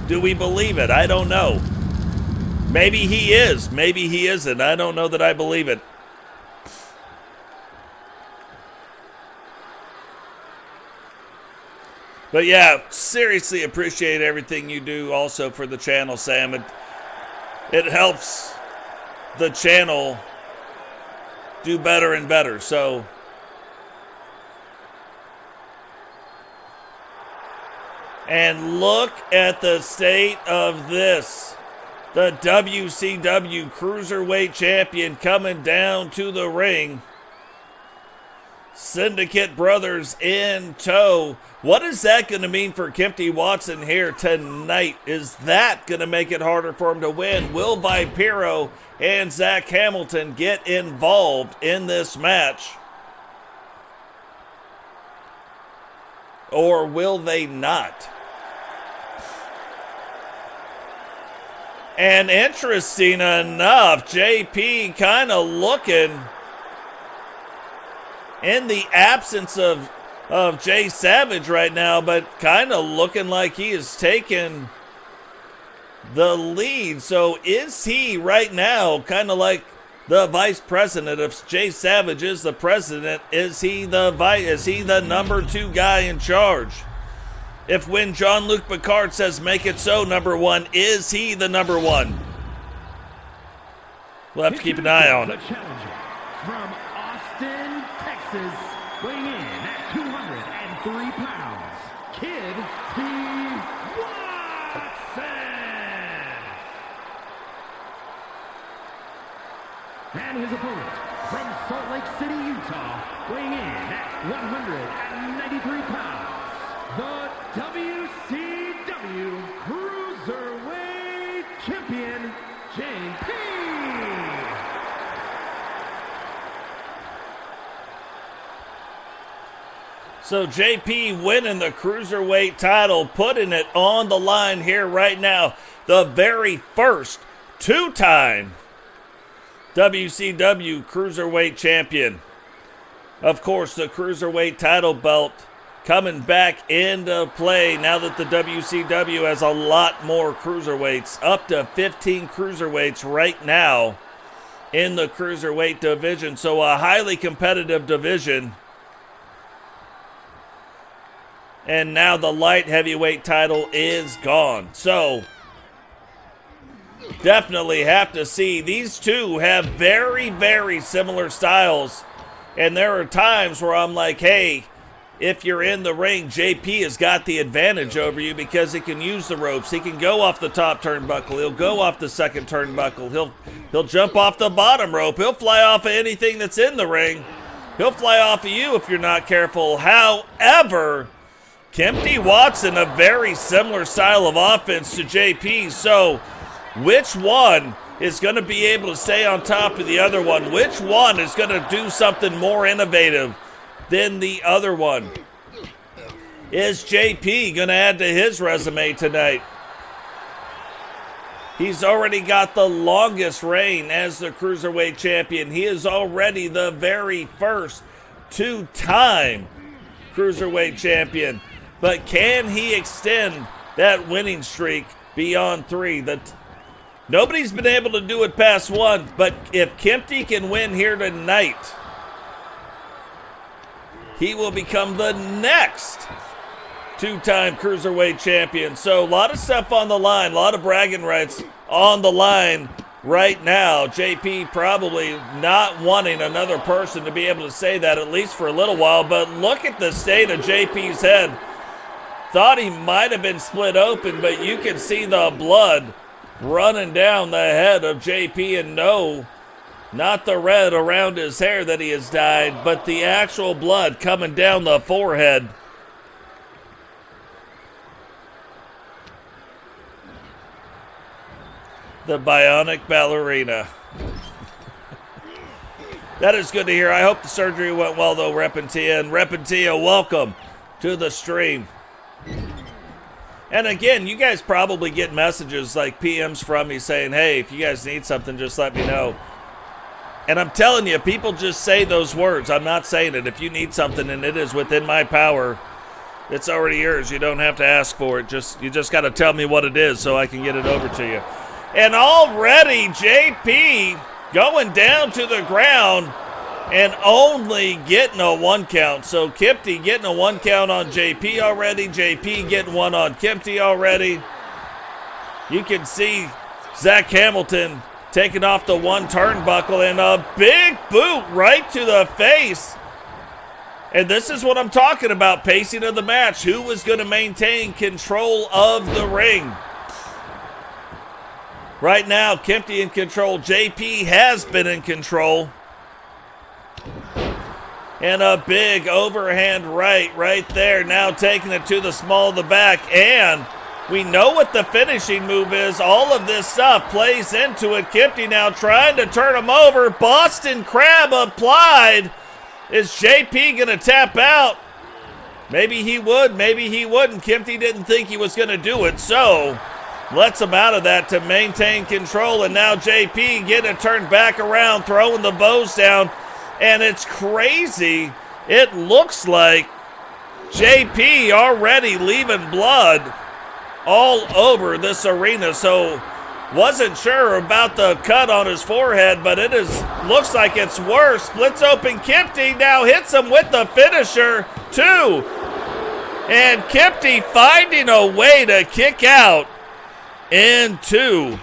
do we believe it? I don't know. Maybe he is. Maybe he isn't. I don't know that I believe it. But yeah, seriously appreciate everything you do also for the channel, Sam. It helps the channel do better and better. So and look at the state of this. The WCW Cruiserweight Champion coming down to the ring. Syndicate brothers in tow. What is that going to mean for Kempty Watson here tonight? Is that going to make it harder for him to win? Will Vipero and Zack Hamilton get involved in this match? Or will they not? And interesting enough, JP kind of looking in the absence of Jay Savage right now, but kind of looking like he is taking the lead. So is he right now kind of like the vice president? If Jay Savage is the president, is he the number 2 guy in charge? If when Jean-Luc Picard says make it so, number 1, is he the number 1? We'll have to keep an eye on it. From Austin, Texas, weighing in at 203 pounds, Kid T. Watson. And his opponent from Salt Lake City, Utah, weighing in at 193 pounds, the WCW Cruiserweight Champion, JP. So JP winning the Cruiserweight title, putting it on the line here right now. The very first 2-time WCW Cruiserweight Champion. Of course, the Cruiserweight title belt coming back into play now that the WCW has a lot more Cruiserweights. Up to 15 Cruiserweights right now in the Cruiserweight division. So a highly competitive division. And now the light heavyweight title is gone. So, definitely have to see. These two have very, very similar styles. And there are times where I'm like, hey, if you're in the ring, JP has got the advantage over you because he can use the ropes. He can go off the top turnbuckle. He'll go off the second turnbuckle. He'll jump off the bottom rope. He'll fly off of anything that's in the ring. He'll fly off of you if you're not careful. However, Kempty Watson, a very similar style of offense to JP. So, which one is going to be able to stay on top of the other one? Which one is going to do something more innovative than the other one? Is JP going to add to his resume tonight? He's already got the longest reign as the Cruiserweight Champion. He is already the very first 2-time Cruiserweight Champion. But can he extend that winning streak beyond 3? Nobody's been able to do it past 1, but if Kempty can win here tonight, he will become the next 2-time Cruiserweight Champion. So a lot of stuff on the line, a lot of bragging rights on the line right now. JP probably not wanting another person to be able to say that, at least for a little while, but look at the state of JP's head. Thought he might have been split open, but you can see the blood running down the head of JP, and no, not the red around his hair that he has dyed, but the actual blood coming down the forehead. The bionic ballerina. That is good to hear. I hope the surgery went well, though, Repentia. And Repentia, welcome to the stream. And again, you guys probably get messages like PMs from me saying, hey, if you guys need something, just let me know. And I'm telling you, people just say those words. I'm not saying it. If you need something and it is within my power, it's already yours. You don't have to ask for it. You just got to tell me what it is so I can get it over to you. And already JP going down to the ground and only getting a 1 count. So Kempty getting a 1 count on JP already. JP getting one on Kempty already. You can see Zack Hamilton taking off the 1 turnbuckle and a big boot right to the face. And this is what I'm talking about, pacing of the match. Who was going to maintain control of the ring? Right now, Kempty in control. JP has been in control. And a big overhand right there. Now taking it to the small of the back. And we know what the finishing move is. All of this stuff plays into it. Kempty now trying to turn him over. Boston Crab applied. Is JP going to tap out? Maybe he would, maybe he wouldn't. Kempty didn't think he was going to do it, so lets him out of that to maintain control. And now JP getting it turned back around, throwing the bows down. And it's crazy. It looks like JP already leaving blood all over this arena. So wasn't sure about the cut on his forehead, but looks like it's worse. Splits open Kempty, now hits him with the finisher, 2. And Kempty finding a way to kick out in 2.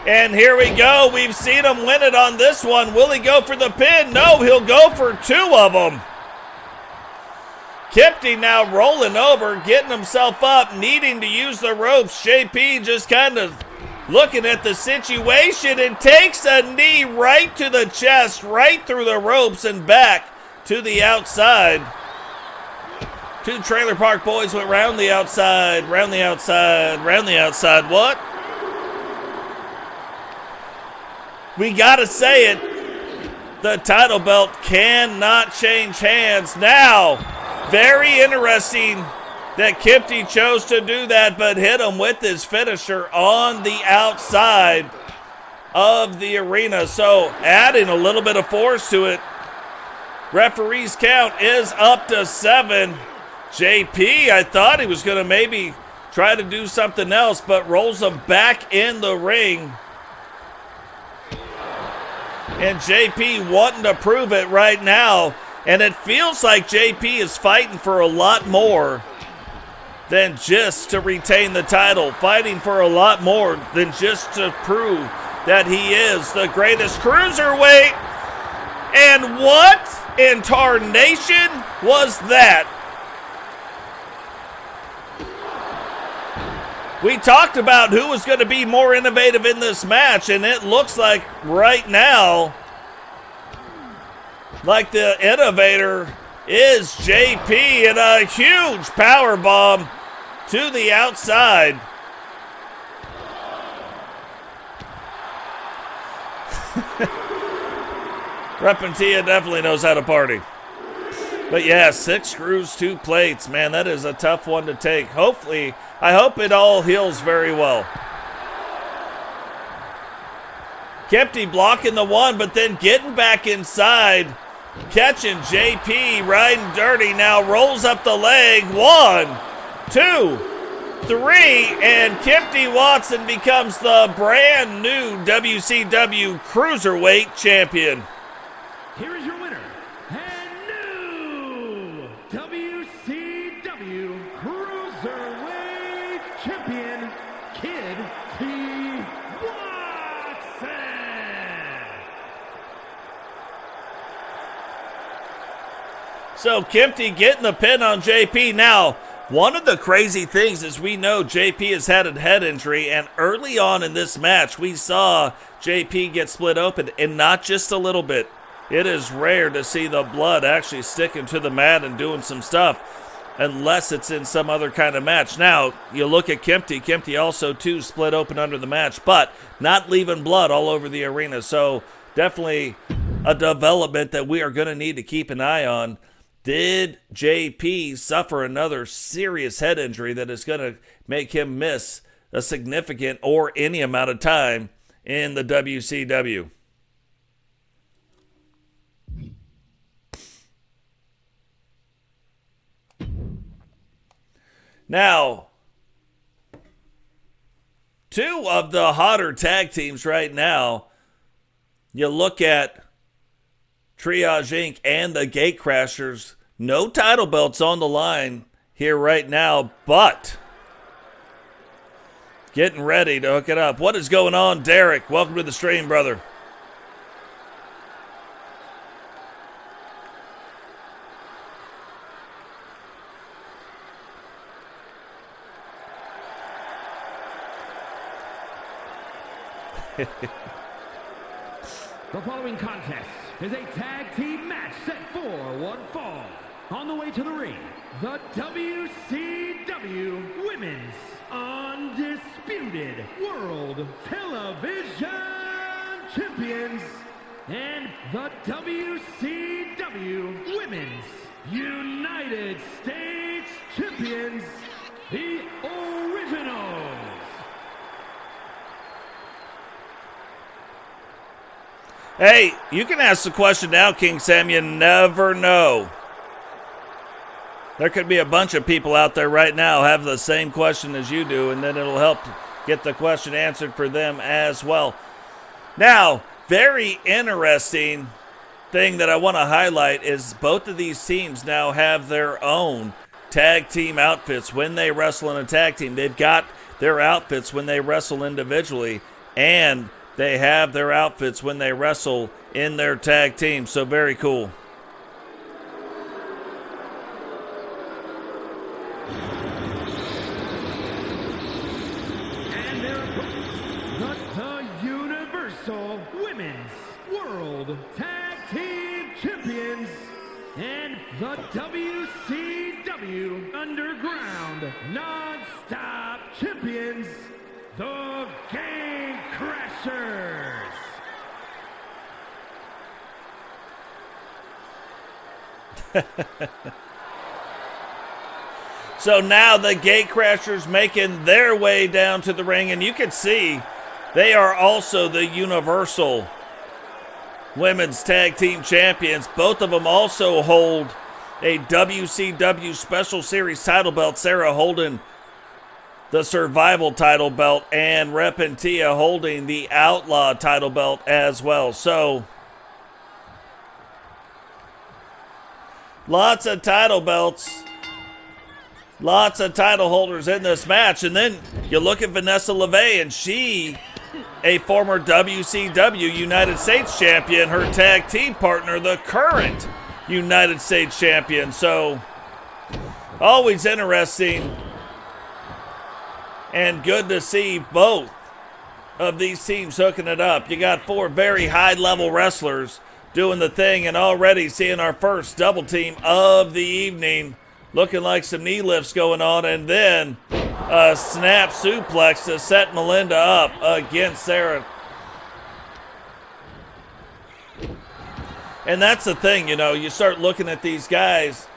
And here we go. We've seen him win it on this one. Will he go for the pin? No, he'll go for 2 of them. Kempty now rolling over, getting himself up, needing to use the ropes. JP just kind of looking at the situation and takes a knee right to the chest, right through the ropes and back to the outside. 2 Trailer Park Boys went round the outside, round the outside, round the outside. What? We gotta say it. The title belt cannot change hands now. Very interesting that Kempty chose to do that, but hit him with his finisher on the outside of the arena. So adding a little bit of force to it. Referee's count is up to 7. JP, I thought he was going to maybe try to do something else, but rolls him back in the ring. And JP wanting to prove it right now. And it feels like JP is fighting for a lot more than just to retain the title. Fighting for a lot more than just to prove that he is the greatest cruiserweight. And what in tarnation was that? We talked about who was going to be more innovative in this match, and it looks like right now, like the innovator is JP, and a huge power bomb to the outside. Repentia definitely knows how to party. But yeah, 6 screws, 2 plates. Man, that is a tough one to take. Hopefully, I hope it all heals very well. Kempty blocking the 1, but then getting back inside. Catching JP, riding dirty, now rolls up the leg. 1, 2, 3, and Kempty Watson becomes the brand new WCW Cruiserweight Champion. Here is your winner, and new WCW Cruiserweight Champion, Kempty Watson. So Kempty getting the pin on JP. Now, one of the crazy things is we know JP has had a head injury, and early on in this match, we saw JP get split open, and not just a little bit. It is rare to see the blood actually sticking to the mat and doing some stuff. unless it's in some other kind of match. Now, you look at Kempty. Kempty also, too, split open under the match, but not leaving blood all over the arena. So definitely a development that we are going to need to keep an eye on. Did JP suffer another serious head injury that is going to make him miss a significant or any amount of time in the WCW? Now, two of the hotter tag teams right now, you look at Triage Inc. and the Gatecrashers. No title belts on the line here right now, but getting ready to hook it up. What is going on, Derek? Welcome to the stream, brother. The following contest is a tag team match set for one fall. On the way to the ring, the WCW Women's Undisputed World Television Champions and the WCW Women's United States Champions, the Originals. Hey, you can ask the question now, King Sam. You never know. There could be a bunch of people out there right now have the same question as you do, and then it'll help get the question answered for them as well. Now, very interesting thing that I want to highlight is both of these teams now have their own tag team outfits when they wrestle in a tag team. They've got their outfits when they wrestle individually, and they have their outfits when they wrestle in their tag team. So very cool. And their opponents, the Universal Women's World Tag Team Champions and the WCW Underground Non-Stop Champions, the Game Crashers. So now the Gatecrashers making their way down to the ring, and you can see they are also the Universal Women's Tag Team Champions. Both of them also hold a WCW Special Series title belt. Serra holding the Survival title belt, and Repentia holding the Outlaw title belt as well. So, lots of title belts, lots of title holders in this match. And then you look at Vanessa Levey, and she, a former WCW United States champion, her tag team partner, the current United States champion. So, always interesting and good to see both of these teams hooking it up. You got four very high-level wrestlers doing the thing, and already seeing our first double team of the evening. Looking like some knee lifts going on, and then a snap suplex to set Melinda up against Serra. And that's the thing, you know, you start looking at these guys,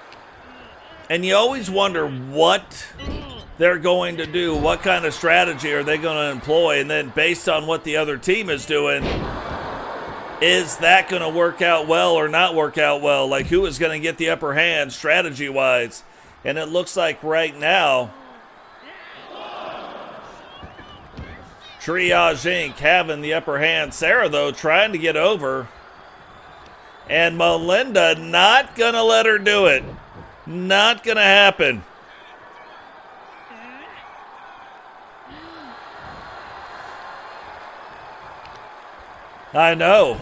and you always wonder what they're going to do, what kind of strategy are they going to employ, and then based on what the other team is doing, is that going to work out well or not work out well? Like, who is going to get the upper hand strategy-wise? And it looks like right now, Triage Inc. having the upper hand. Serra, though, trying to get over, and Melinda not going to let her do it. Not going to happen. I know.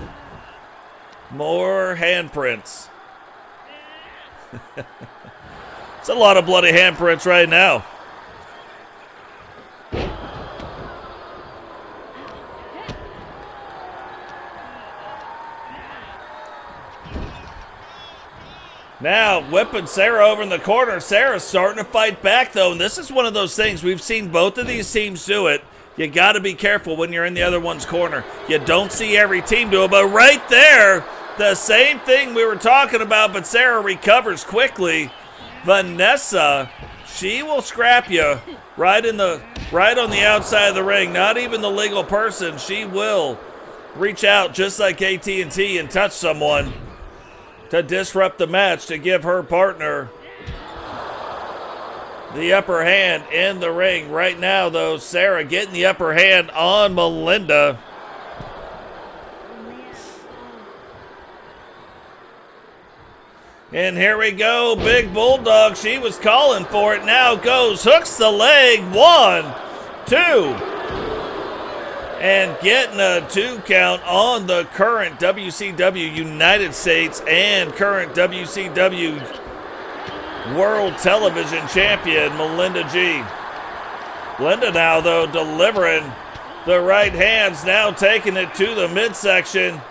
More handprints. It's a lot of bloody handprints right now. Now whipping Serra over in the corner. Serra's starting to fight back, though. And this is one of those things. We've seen both of these teams do it. You got to be careful when you're in the other one's corner. You don't see every team do it. But right there, the same thing we were talking about, but Serra recovers quickly. Vanessa, she will scrap you right on the outside of the ring. Not even the legal person. She will reach out just like AT&T and touch someone to disrupt the match, to give her partner the upper hand in the ring. Right now, though, Serra getting the upper hand on Melinda. And here we go, Big Bulldog. She was calling for it. Now goes, hooks the leg. 1, 2. And getting a 2 count on the current WCW United States and current WCW World Television Champion, Melinda G. Melinda now, though, delivering the right hands, now taking it to the midsection,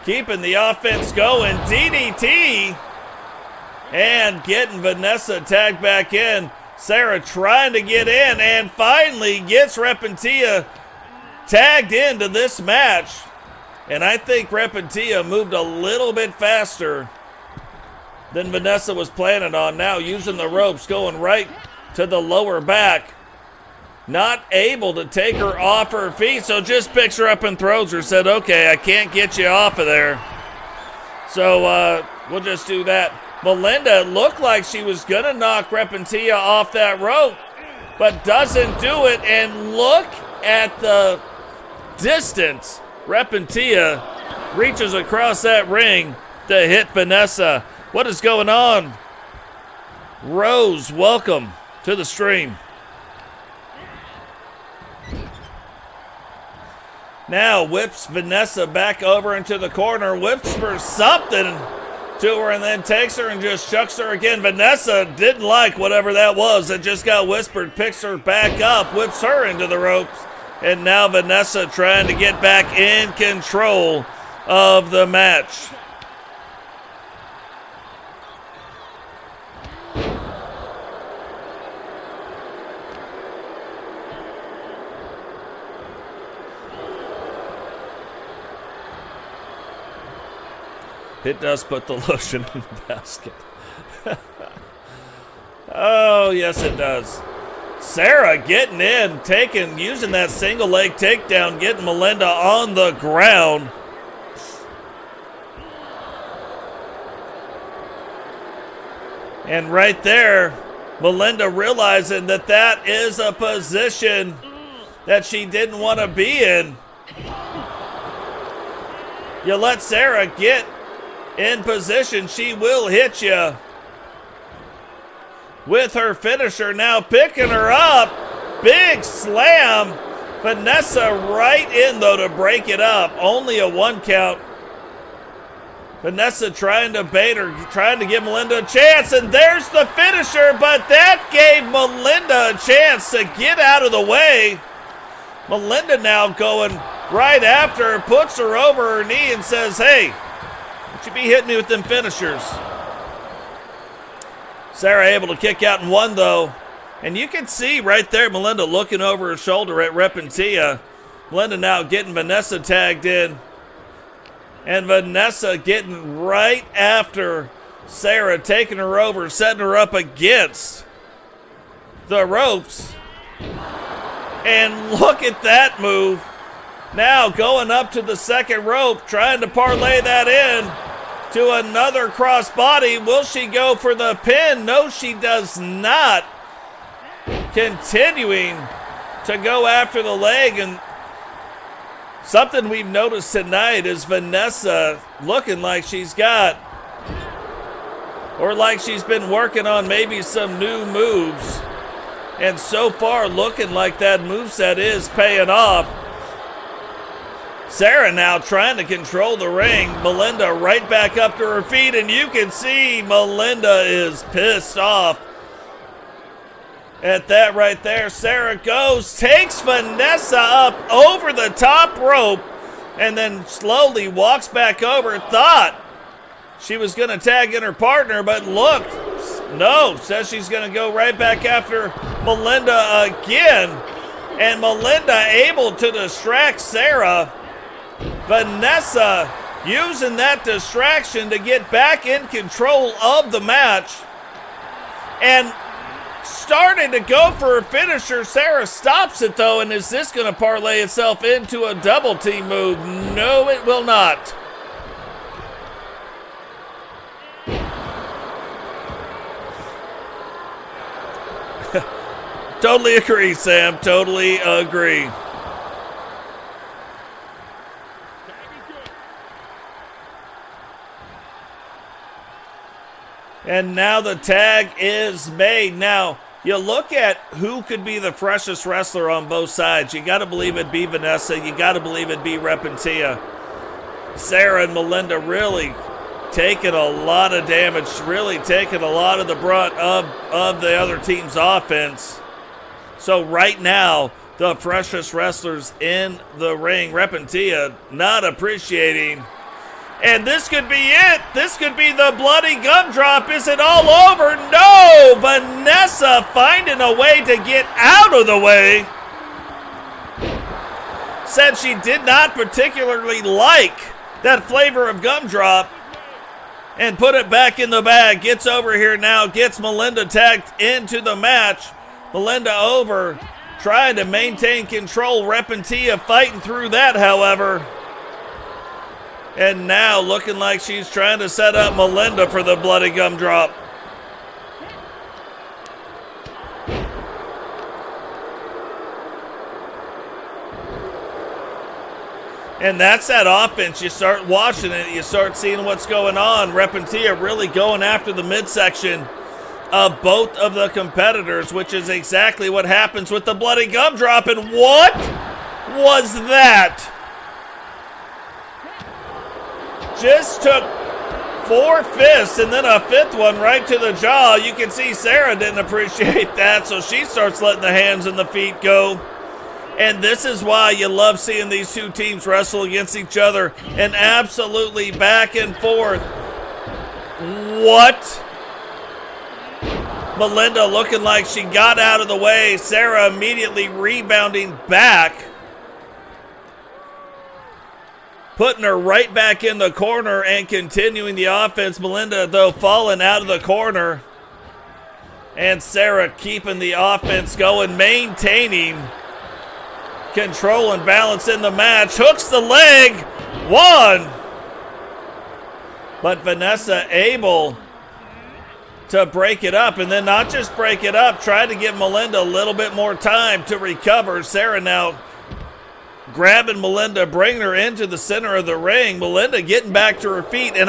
keeping the offense going. DDT, and getting Vanessa tagged back in. Serra trying to get in, and finally gets Repentia tagged into this match. And I think Repentia moved a little bit faster than Vanessa was planning on. Now using the ropes, going right to the lower back. Not able to take her off her feet, so just picks her up and throws her. Said, okay, I can't get you off of there. So we'll just do that. Melinda looked like she was going to knock Repentia off that rope, but doesn't do it. And look at the distance Repentia reaches across that ring to hit Vanessa. What is going on? Rose, welcome to the stream. Now whips Vanessa back over into the corner, whips for something to her, and then takes her and just chucks her again. Vanessa didn't like whatever that was that just got whispered, picks her back up, whips her into the ropes, and now Vanessa trying to get back in control of the match. It does put the lotion in the basket. Oh, yes, it does. Serra getting in, using that single leg takedown, getting Melinda on the ground. And right there, Melinda realizing that that is a position that she didn't want to be in. You let Serra get in position, she will hit you with her finisher. Now picking her up, big slam. Vanessa right in, though, to break it up. Only a 1 count. Vanessa trying to bait her, trying to give Melinda a chance, and there's the finisher, but that gave Melinda a chance to get out of the way. Melinda now going right after her, puts her over her knee and says, hey, you be hitting me with them finishers. Serra able to kick out and one, though. And you can see right there Melinda looking over her shoulder at Repentia. Melinda now getting Vanessa tagged in. And Vanessa getting right after Serra, taking her over, setting her up against the ropes. And look at that move. Now going up to the second rope, trying to parlay that in to another crossbody. Will she go for the pin? No, she does not. Continuing to go after the leg. And something we've noticed tonight is Vanessa looking like she's got, or like she's been working on maybe some new moves. And so far looking like that moveset is paying off. Serra now trying to control the ring. Melinda right back up to her feet, and you can see Melinda is pissed off at that right there. Serra goes, takes Vanessa up over the top rope, and then slowly walks back over. Thought she was going to tag in her partner, but look, no, says she's going to go right back after Melinda again. And Melinda able to distract Serra. Vanessa using that distraction to get back in control of the match. And starting to go for a finisher. Serra stops it though, and is this going to parlay itself into a double team move? No, it will not. Totally agree, Sam. Totally agree. And now the tag is made. Now, you look at who could be the freshest wrestler on both sides. You got to believe it'd be Vanessa. You got to believe it'd be Repentia. Serra and Melinda really taking a lot of damage, really taking a lot of the brunt of the other team's offense. So right now, the freshest wrestlers in the ring, Repentia not appreciating. And this could be it. This could be the bloody gumdrop. Is it all over? No! Vanessa finding a way to get out of the way. Said she did not particularly like that flavor of gumdrop. And put it back in the bag. Gets over here now. Gets Melinda tagged into the match. Melinda over, trying to maintain control. Repentia fighting through that, however. And now looking like she's trying to set up Melinda for the bloody gumdrop. And that's that offense. You start watching it, you start seeing what's going on. Repentia really going after the midsection of both of the competitors, which is exactly what happens with the bloody gumdrop. And what was that? Just took 4 fists and then a 5th one right to the jaw. You can see Serra didn't appreciate that, so she starts letting the hands and the feet go. And this is why you love seeing these two teams wrestle against each other and absolutely back and forth. What? Melinda looking like she got out of the way. Serra immediately rebounding back. Putting her right back in the corner and continuing the offense. Melinda, though, falling out of the corner. And Serra keeping the offense going, maintaining control and balance in the match. Hooks the leg. 1. But Vanessa able to break it up, and then not just break it up, try to give Melinda a little bit more time to recover. Serra now grabbing Melinda, bringing her into the center of the ring. Melinda getting back to her feet, and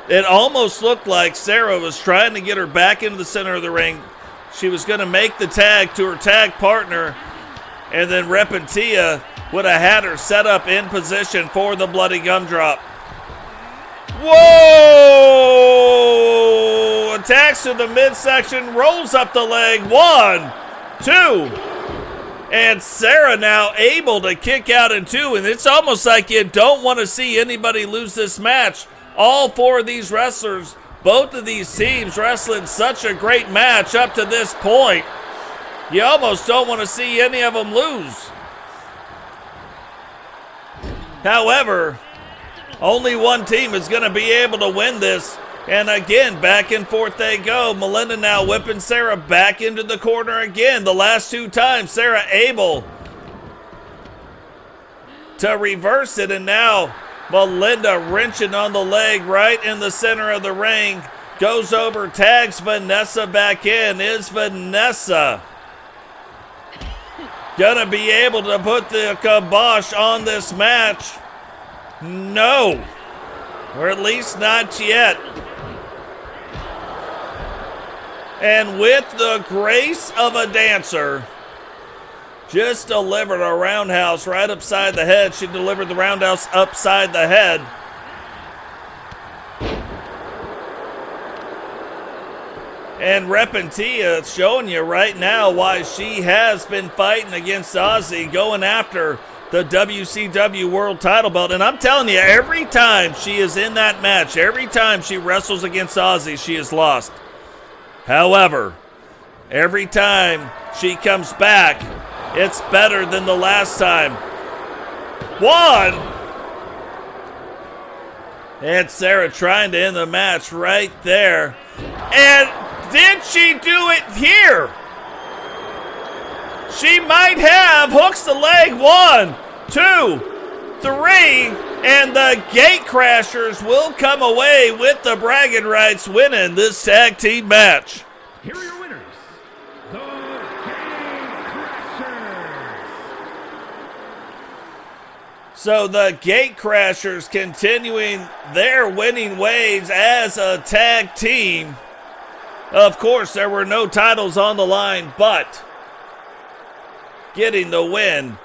it almost looked like Serra was trying to get her back into the center of the ring. She was going to make the tag to her tag partner, and then Repentia would have had her set up in position for the bloody gumdrop. Whoa! Attacks to the midsection, rolls up the leg. 1, 2. And Serra now able to kick out in 2. And it's almost like you don't want to see anybody lose this match. All 4 of these wrestlers, both of these teams wrestling such a great match up to this point. You almost don't want to see any of them lose. However, only one team is going to be able to win this. And again, back and forth they go. Melinda now whipping Serra back into the corner again. The last 2 times, Serra able to reverse it. And now Melinda wrenching on the leg right in the center of the ring. Goes over, tags Vanessa back in. Is Vanessa gonna be able to put the kibosh on this match? No, or at least not yet. And with the grace of a dancer, just delivered a roundhouse right upside the head. She delivered the roundhouse upside the head. And Repentia showing you right now why she has been fighting against Ozzy, going after the WCW World Title belt. And I'm telling you, every time she is in that match, every time she wrestles against Ozzy, she is lost. However, every time she comes back, it's better than the last time. One. And Serra trying to end the match right there. And did she do it here? She might have. Hooks the leg. 1, 2, 3. And the Gate Crashers will come away with the bragging rights, winning this tag team match. Here are your winners, the Gate Crashers. So the Gate Crashers continuing their winning ways as a tag team. Of course, there were no titles on the line, but getting the win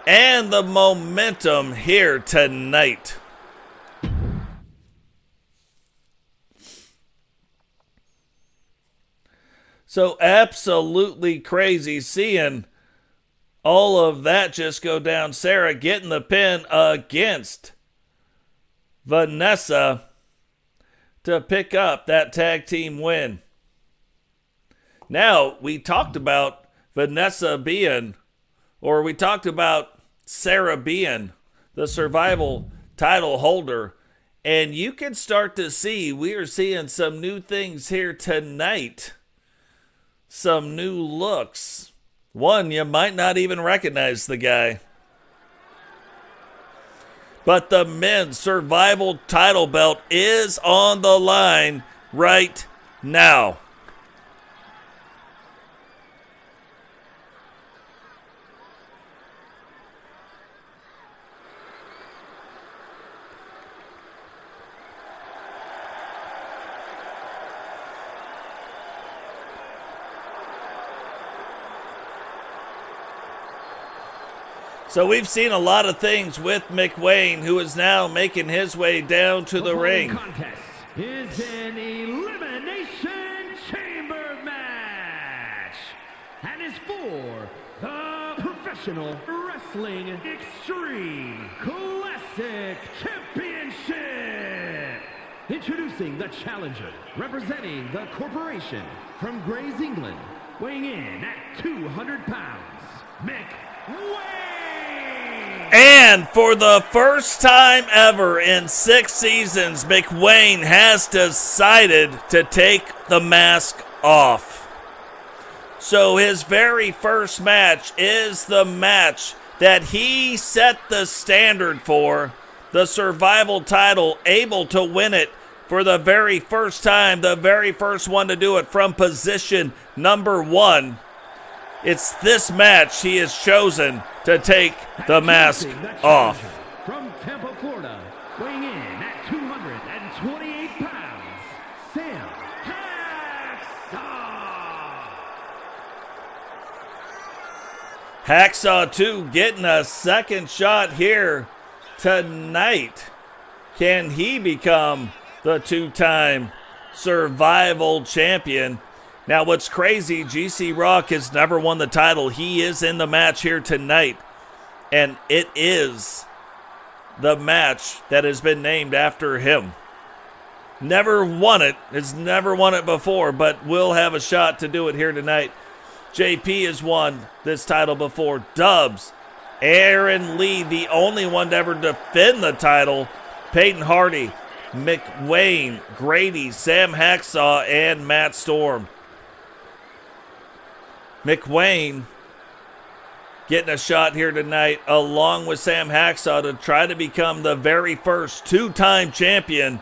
and the momentum here tonight. So absolutely crazy seeing all of that just go down. Serra getting the pin against Vanessa to pick up that tag team win. Now, we talked about Vanessa being, or we talked about Serra being the survival title holder. And you can start to see, we are seeing some new things here tonight. Some new looks. One, you might not even recognize the guy. But the men's survival title belt is on the line right now. So we've seen a lot of things with McWayne, who is now making his way down to the ring. Contest is an elimination chamber match and is for the Professional Wrestling Extreme Classic Championship. Introducing the challenger, representing the corporation from Grays, England, weighing in at 200 pounds, McWayne. And for the first time ever in 6 seasons, McWayne has decided to take the mask off. So his very first match is the match that he set the standard for, the survival title, able to win it for the very first time, the very first one to do it from position number 1. It's this match he has chosen to take the mask off. From Tampa, Florida, weighing in at 228 pounds, Sam Hacksaw. Hacksaw 2 getting a second shot here tonight. Can he become the 2-time survival champion? Now, what's crazy, GC Rock has never won the title. He is in the match here tonight, and it is the match that has been named after him. Never won it, has never won it before, but will have a shot to do it here tonight. JP has won this title before. Dubs, Aaron Lee, the only one to ever defend the title. Peyton Hardy, McWayne, Grady, Sam Hacksaw, and Matt Storm. McWayne getting a shot here tonight along with Sam Hacksaw to try to become the very first 2-time champion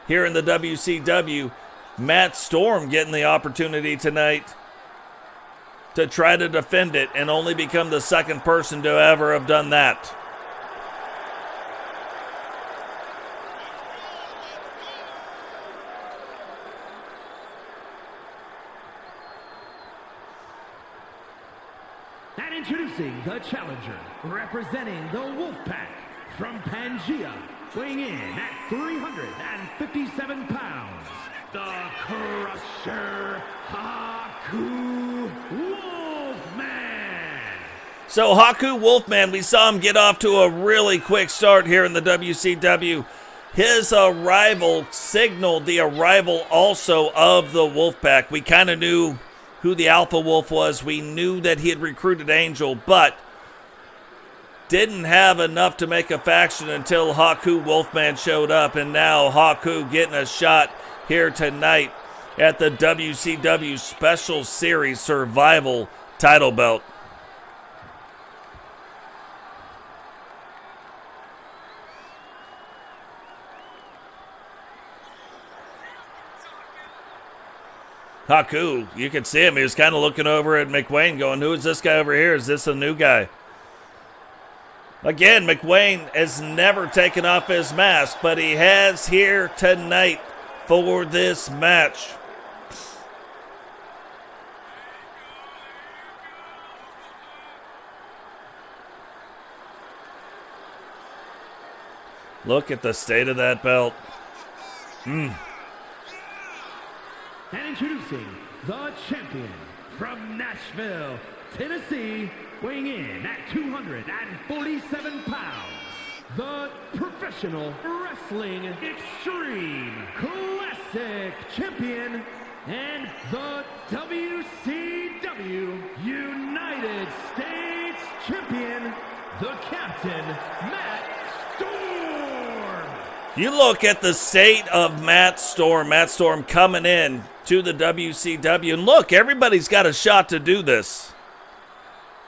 here in the WCW. Matt Storm getting the opportunity tonight to try to defend it and only become the second person to ever have done that. Introducing the challenger, representing the Wolfpack from Pangea, weighing in at 357 pounds, the Crusher Haku Wolfman. So Haku Wolfman, we saw him get off to a really quick start here in the WCW. His arrival signaled the arrival also of the Wolfpack. We kind of knew who the Alpha Wolf was. We knew that he had recruited Angel, but didn't have enough to make a faction until Haku Wolfman showed up. And now Haku getting a shot here tonight at the WCW Special Series Survival title belt. Haku, you can see him. He was kind of looking over at McWayne going, who is this guy over here? Is this a new guy? Again, McWayne has never taken off his mask, but he has here tonight for this match. Look at the state of that belt. And introducing the champion from Nashville, Tennessee, weighing in at 247 pounds, the Professional Wrestling Extreme Classic Champion and the WCW United States Champion, the Captain, Matt Storm. You look at the state of Matt Storm. Matt Storm coming in to the WCW. And look, everybody's got a shot to do this.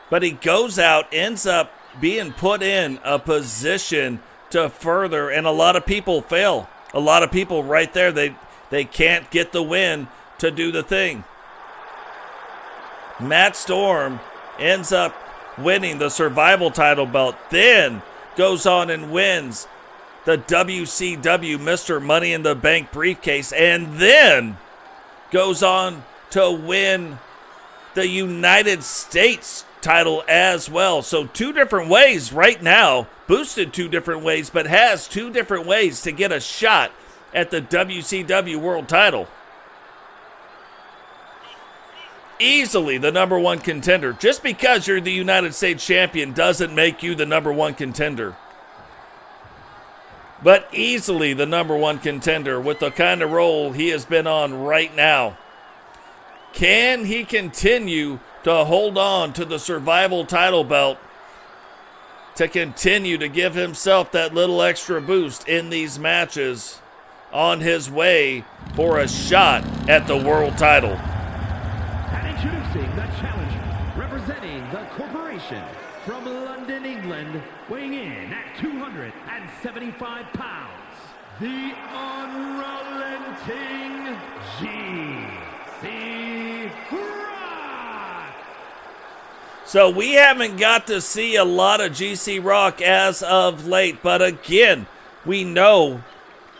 But he goes out, ends up being put in a position to further, and a lot of people fail. A lot of people right there, they can't get the win to do the thing. Matt Storm ends up winning the Survival title belt, then goes on and wins the WCW Mr. Money in the Bank briefcase, and then goes on to win the United States title as well. So two different ways right now, boosted two different ways, but has two different ways to get a shot at the WCW World title. Easily the number one contender. Just because you're the United States champion doesn't make you the number one contender. But easily the number one contender with the kind of role he has been on right now. Can he continue to hold on to the Survival title belt to continue to give himself that little extra boost in these matches on his way for a shot at the world title? And introducing the challenger, representing the corporation from London, England, weighing in at 275 pounds, the unrelenting GC Rock. So we haven't got to see a lot of GC Rock as of late, but again, we know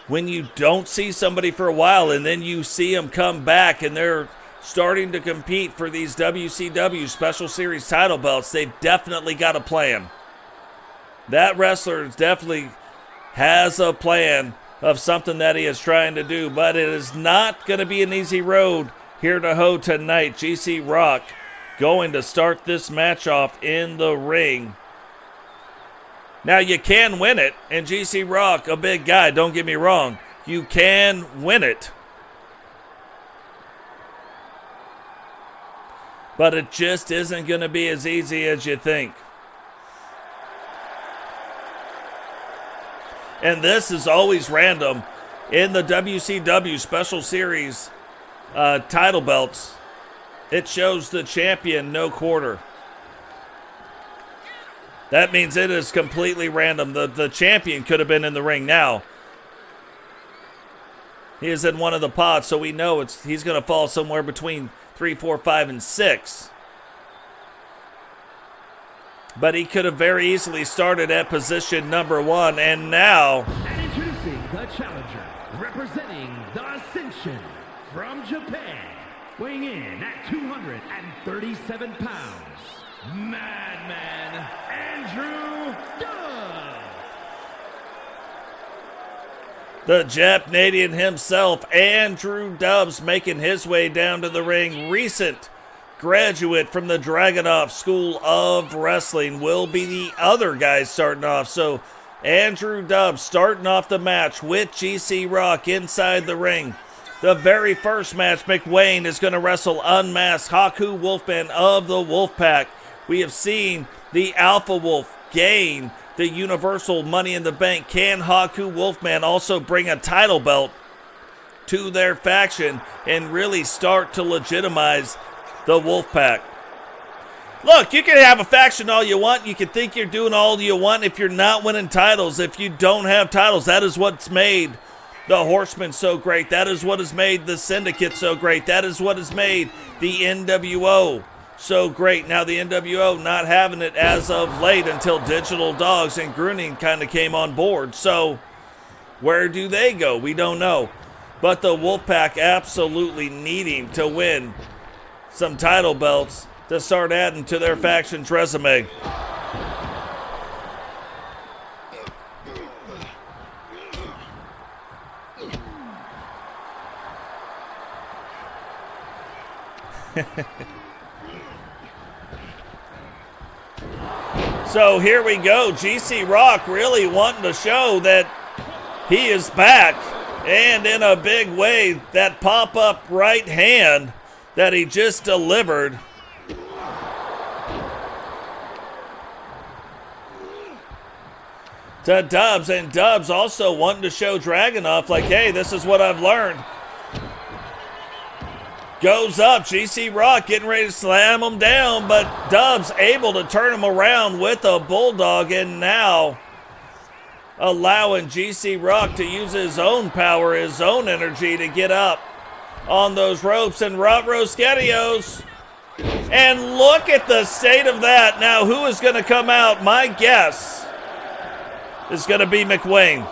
when you don't see somebody for a while and then you see them come back and they're starting to compete for these WCW Special Series title belts, they've definitely got a plan. That wrestler definitely has a plan of something that he is trying to do, but it is not going to be an easy road here to hoe tonight. GC Rock going to start this match off in the ring. Now, you can win it, and GC Rock, a big guy, don't get me wrong, you can win it. But it just isn't going to be as easy as you think. And this is always random. In the WCW Special Series title belts, it shows the champion no quarter. That means it is completely random. The champion could have been in the ring now. He is in one of the pods, so we know he's going to fall somewhere between 3, 4, 5, and 6. But he could have very easily started at position number 1, and now... And introducing the challenger, representing the Ascension from Japan, weighing in at 237 pounds, Madman Andrew Dove. The Japanadian himself, Andrew Dove's making his way down to the ring. Recent graduate from the Dragunov School of Wrestling, will be the other guy starting off. So Andrew Dubbs starting off the match with GC Rock inside the ring. The very first match, McWayne is going to wrestle unmasked Haku Wolfman of the Wolfpack. We have seen the Alpha Wolf gain the Universal Money in the Bank. Can Haku Wolfman also bring a title belt to their faction and really start to legitimize the Wolfpack? Look, you can have a faction all you want. You can think you're doing all you want. If you're not winning titles, if you don't have titles, that is what's made the Horseman so great. That is what has made the Syndicate so great. That is what has made the NWO so great. Now the NWO not having it as of late until Digital Dogs and Gruning kind of came on board. So where do they go? We don't know. But the Wolfpack absolutely needing to win some title belts to start adding to their faction's resume. So here we go. GC Rock really wanting to show that he is back, and in a big way. That pop-up right hand that he just delivered. To Dubbs, and Dubbs also wanting to show Dragunov like, hey, this is what I've learned. Goes up, GC Rock getting ready to slam him down, but Dubbs able to turn him around with a bulldog, and now allowing GC Rock to use his own power, his own energy to get up on those ropes, and Rosketios. And look at the state of that. Now, who is going to come out? My guess is going to be McWayne.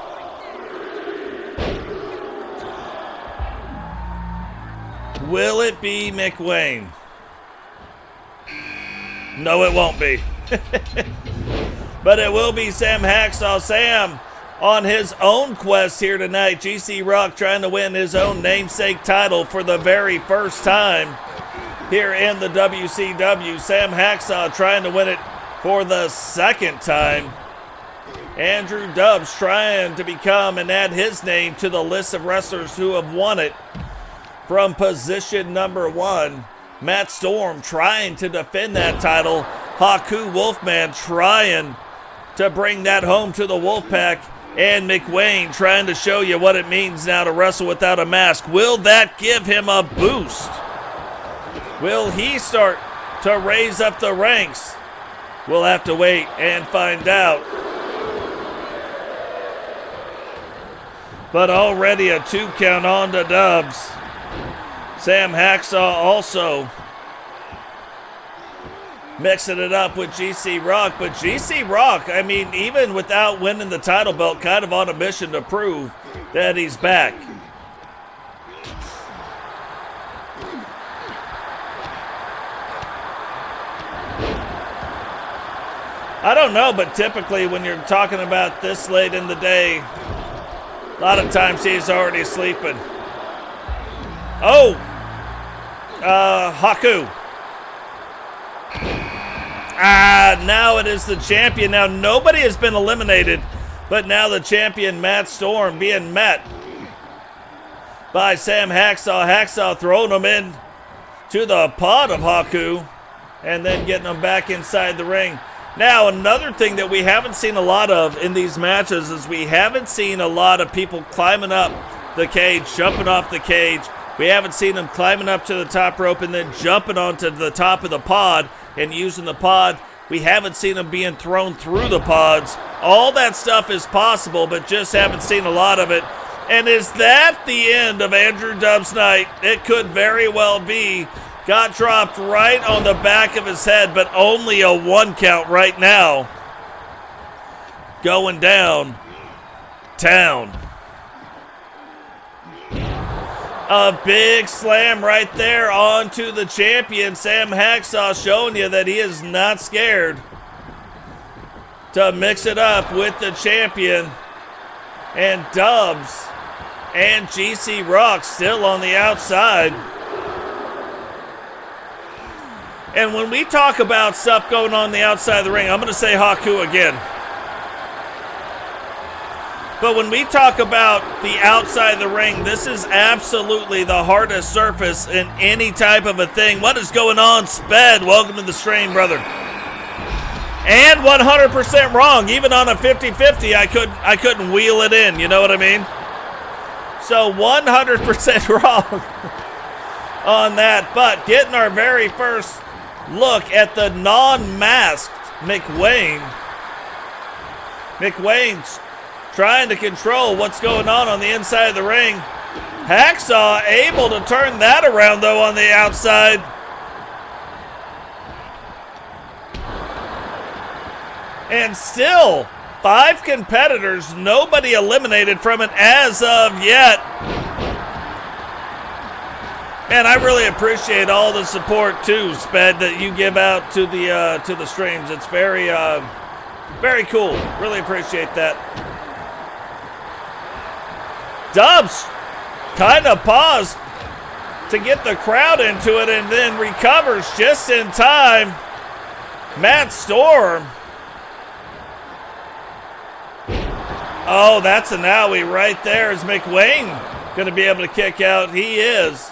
Will it be McWayne? No, it won't be. But it will be Sam Hacksaw. Sam on his own quest here tonight. GC Rock trying to win his own namesake title for the very first time here in the WCW. Sam Hacksaw trying to win it for the second time. Andrew Dubbs trying to become and add his name to the list of wrestlers who have won it from position number 1. Matt Storm trying to defend that title. Haku Wolfman trying to bring that home to the Wolfpack. And McWayne trying to show you what it means now to wrestle without a mask. Will that give him a boost? Will he start to raise up the ranks? We'll have to wait and find out. But already a 2 count on to Dubbs. Sam Hacksaw also mixing it up with GC Rock. But GC Rock, I mean, even without winning the title belt, kind of on a mission to prove that he's back. I don't know, but typically when you're talking about this late in the day, a lot of times he's already sleeping. Oh! Haku. Now it is the champion. Now nobody has been eliminated, but now the champion Matt Storm being met by Sam Hacksaw. Hacksaw throwing him in to the pod of Haku and then getting him back inside the ring. Now another thing that we haven't seen a lot of in these matches is we haven't seen a lot of people climbing up the cage, jumping off the cage. We haven't seen them climbing up to the top rope and then jumping onto the top of the pod and using the pod. We haven't seen them being thrown through the pods. All that stuff is possible, but just haven't seen a lot of it. And is that the end of Andrew Dubbs' night? It could very well be. Got dropped right on the back of his head, but only a 1 count right now. Going down town. A big slam right there onto the champion. Sam Hacksaw showing you that he is not scared to mix it up with the champion. And Dubbs and GC Rock still on the outside. And when we talk about stuff going on the outside of the ring, I'm going to say Haku again. But when we talk about the outside of the ring, this is absolutely the hardest surface in any type of a thing. What is going on, Sped? Welcome to the stream, brother. And 100% wrong. Even on a 50-50, I couldn't wheel it in. You know what I mean? So 100% wrong on that. But getting our very first look at the non-masked McWayne. McWayne's trying to control what's going on the inside of the ring. Hacksaw able to turn that around, though, on the outside. And still, 5 competitors, nobody eliminated from it as of yet. And I really appreciate all the support, too, Sped, that you give out to the streams. It's very, very cool. Really appreciate that. Dubs kind of paused to get the crowd into it and then recovers just in time. Matt Storm. Oh, that's an owie right there. Is McWayne going to be able to kick out? He is.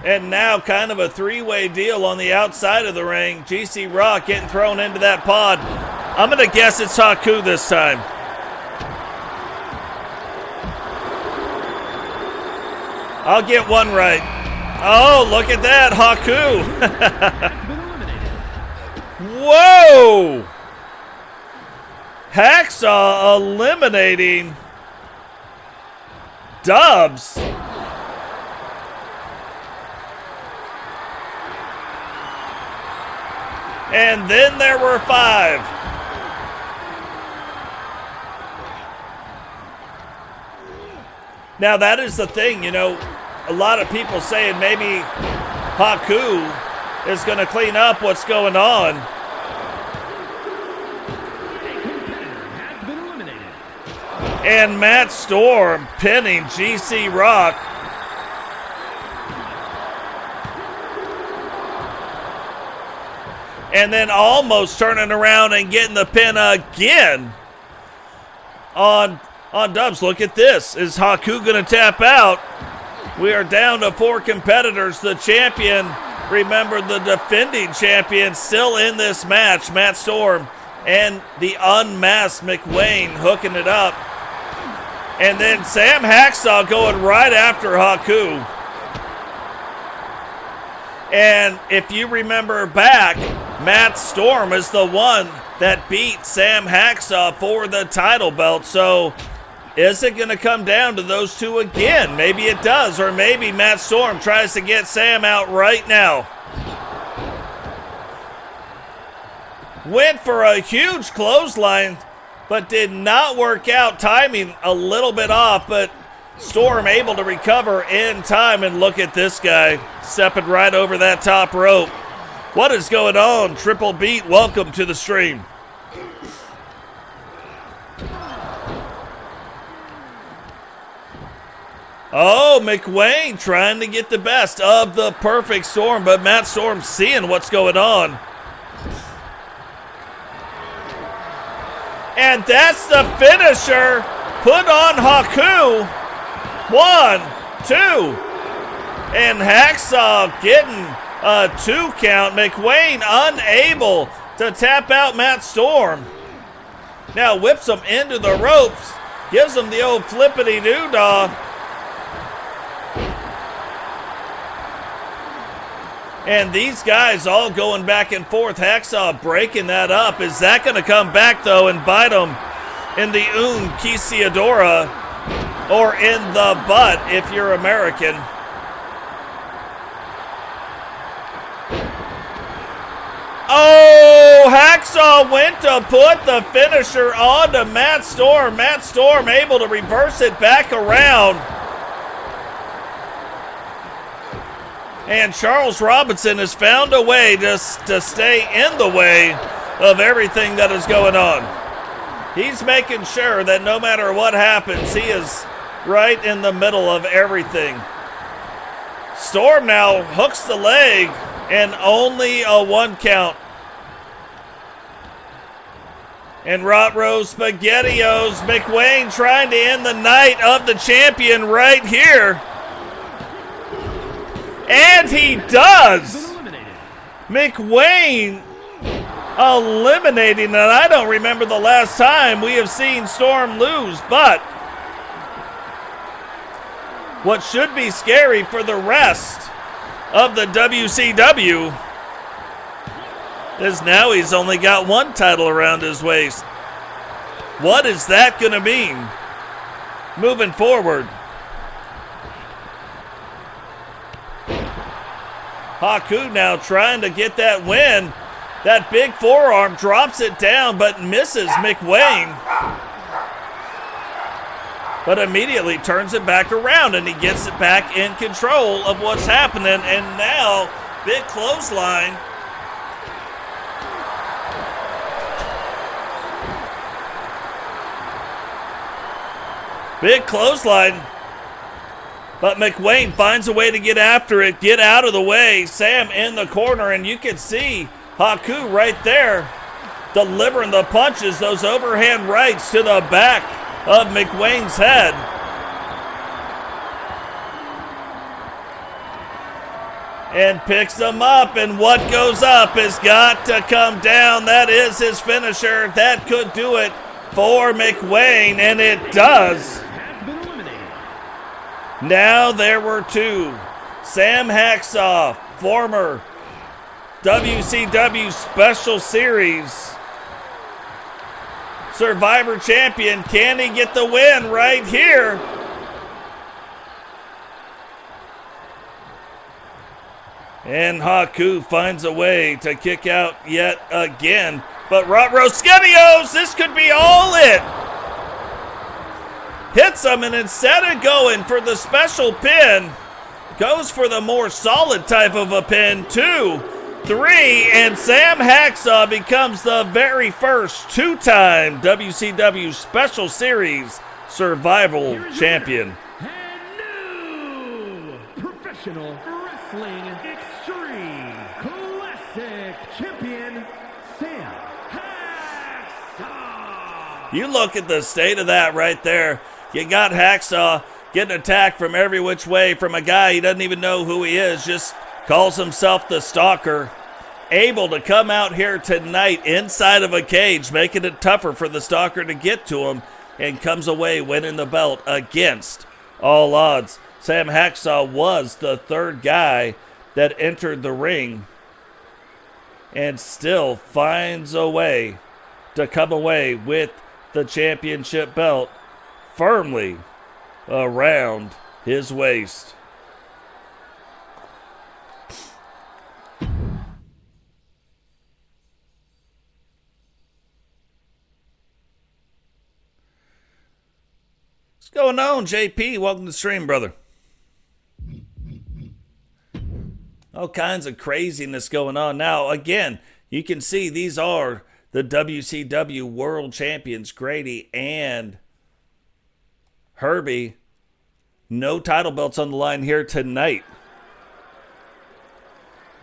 And now kind of a 3-way deal on the outside of the ring. GC Rock getting thrown into that pod. I'm going to guess it's Haku this time. I'll get one right. Oh, look at that, Haku. Whoa! Hacksaw eliminating Dubs. And then there were 5. Now that is the thing, you know, a lot of people saying maybe Haku is going to clean up what's going on. And Matt Storm pinning GC Rock. And then almost turning around and getting the pin again on Dubs. Look at this. Is Haku going to tap out? We are down to 4 competitors. The champion, remember the defending champion, still in this match. Matt Storm and the unmasked McWayne hooking it up. And then Sam Hacksaw going right after Haku. And if you remember back, Matt Storm is the one that beat Sam Hacksaw for the title belt. So is it going to come down to those 2 again? Maybe it does, or maybe Matt Storm tries to get Sam out right now. Went for a huge clothesline, but did not work out. Timing a little bit off, but Storm able to recover in time. And look at this guy stepping right over that top rope. What is going on? Triple Beat, welcome to the stream. Oh, McWayne trying to get the best of the perfect Storm, but Matt Storm seeing what's going on. And that's the finisher. Put on Haku. 1, 2. And Hacksaw getting a 2 count. McWayne unable to tap out Matt Storm. Now whips him into the ropes. Gives him the old flippity-doo-dah. And these guys all going back and forth. Hacksaw breaking that up. Is that going to come back, though, and bite him in the Quisiadora or in the butt if you're American? Oh, Hacksaw went to put the finisher on to Matt Storm. Matt Storm able to reverse it back around. And Charles Robinson has found a way to stay in the way of everything that is going on. He's making sure that no matter what happens, he is right in the middle of everything. Storm now hooks the leg and only a 1 count. And Rot-Row SpaghettiOs, McWayne trying to end the night of the champion right here. And he does! McWayne eliminating, and I don't remember the last time we have seen Storm lose, but what should be scary for the rest of the WCW is now he's only got 1 title around his waist. What is that going to mean moving forward? Haku now trying to get that win. That big forearm drops it down but misses McWayne. But immediately turns it back around and he gets it back in control of what's happening. And now, big clothesline. Big clothesline. But McWayne finds a way to get after it, get out of the way. Sam in the corner, and you can see Haku right there delivering the punches, those overhand rights to the back of McWayne's head. And picks him up, and what goes up has got to come down. That is his finisher. That could do it for McWayne, and it does. Now there were 2. Sam Hacksaw, former WCW Special Series Survivor Champion. Can he get the win right here? And Haku finds a way to kick out yet again. But Rot-Row SpaghettiOs, this could be all it. Hits him, and instead of going for the special pin, goes for the more solid type of a pin. 2, 3, and Sam Hacksaw becomes the very first 2-time WCW Special Series Survival Champion. And new Professional Wrestling Extreme Classic Champion, Sam Hacksaw. You look at the state of that right there. You got Hacksaw getting attacked from every which way from a guy he doesn't even know who he is, just calls himself the Stalker. Able to come out here tonight inside of a cage, making it tougher for the Stalker to get to him, and comes away winning the belt against all odds. Sam Hacksaw was the 3rd guy that entered the ring and still finds a way to come away with the championship belt firmly around his waist. What's going on, JP? Welcome to the stream, brother. All kinds of craziness going on. Now, again, you can see these are the WCW World Champions, Grady and Herbie. No title belts on the line here tonight.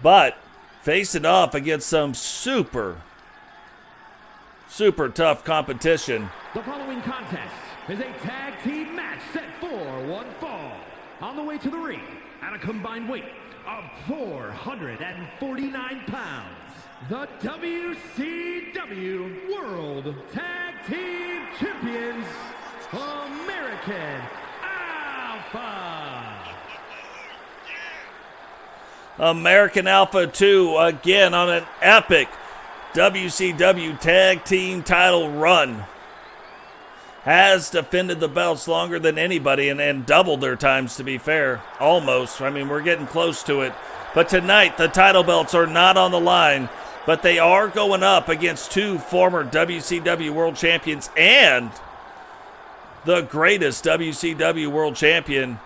But facing off against some super tough competition. The following contest is a tag team match set for 1 fall. On the way to the ring at a combined weight of 449 pounds. The WCW World Tag Team Champions, American Alpha. American Alpha 2 again on an epic WCW Tag Team title run. Has defended the belts longer than anybody and doubled their times, to be fair. Almost. I mean, we're getting close to it. But tonight, the title belts are not on the line, but they are going up against 2 former WCW World Champions and the greatest WCW World Champion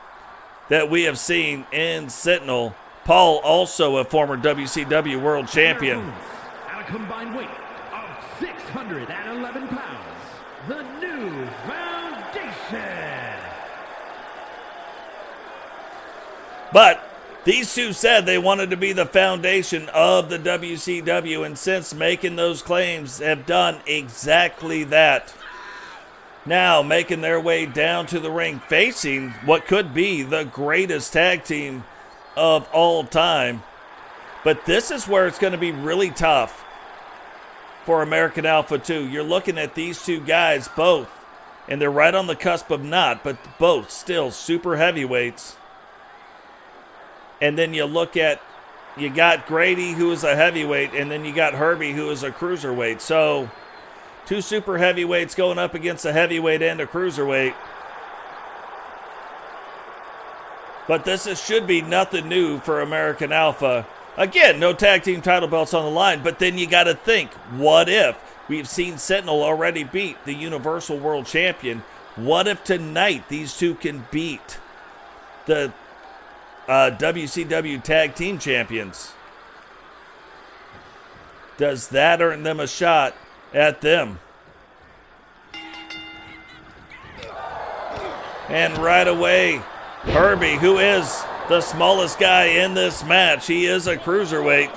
that we have seen in Sentinel. Paul, also a former WCW World Champion. At a combined weight of 611 pounds. The New Foundation. But These two said they wanted to be the foundation of the WCW, and since making those claims have done exactly that. Now making their way down to the ring, facing what could be the greatest tag team of all time. But this is where it's going to be really tough for American Alpha 2. You're looking at these two guys both, and they're right on the cusp of not, but both still super heavyweights. And then you look at, you got Grady, who is a heavyweight, and then you got Herbie, who is a cruiserweight. So, two super heavyweights going up against a heavyweight and a cruiserweight. But should be nothing new for American Alpha. Again, no tag team title belts on the line, but then you got to think, what if? We've seen Sentinel already beat the Universal World Champion. What if tonight these two can beat the WCW Tag Team Champions? Does that earn them a shot at them? And right away, Herbie, who is the smallest guy in this match, he is a cruiserweight,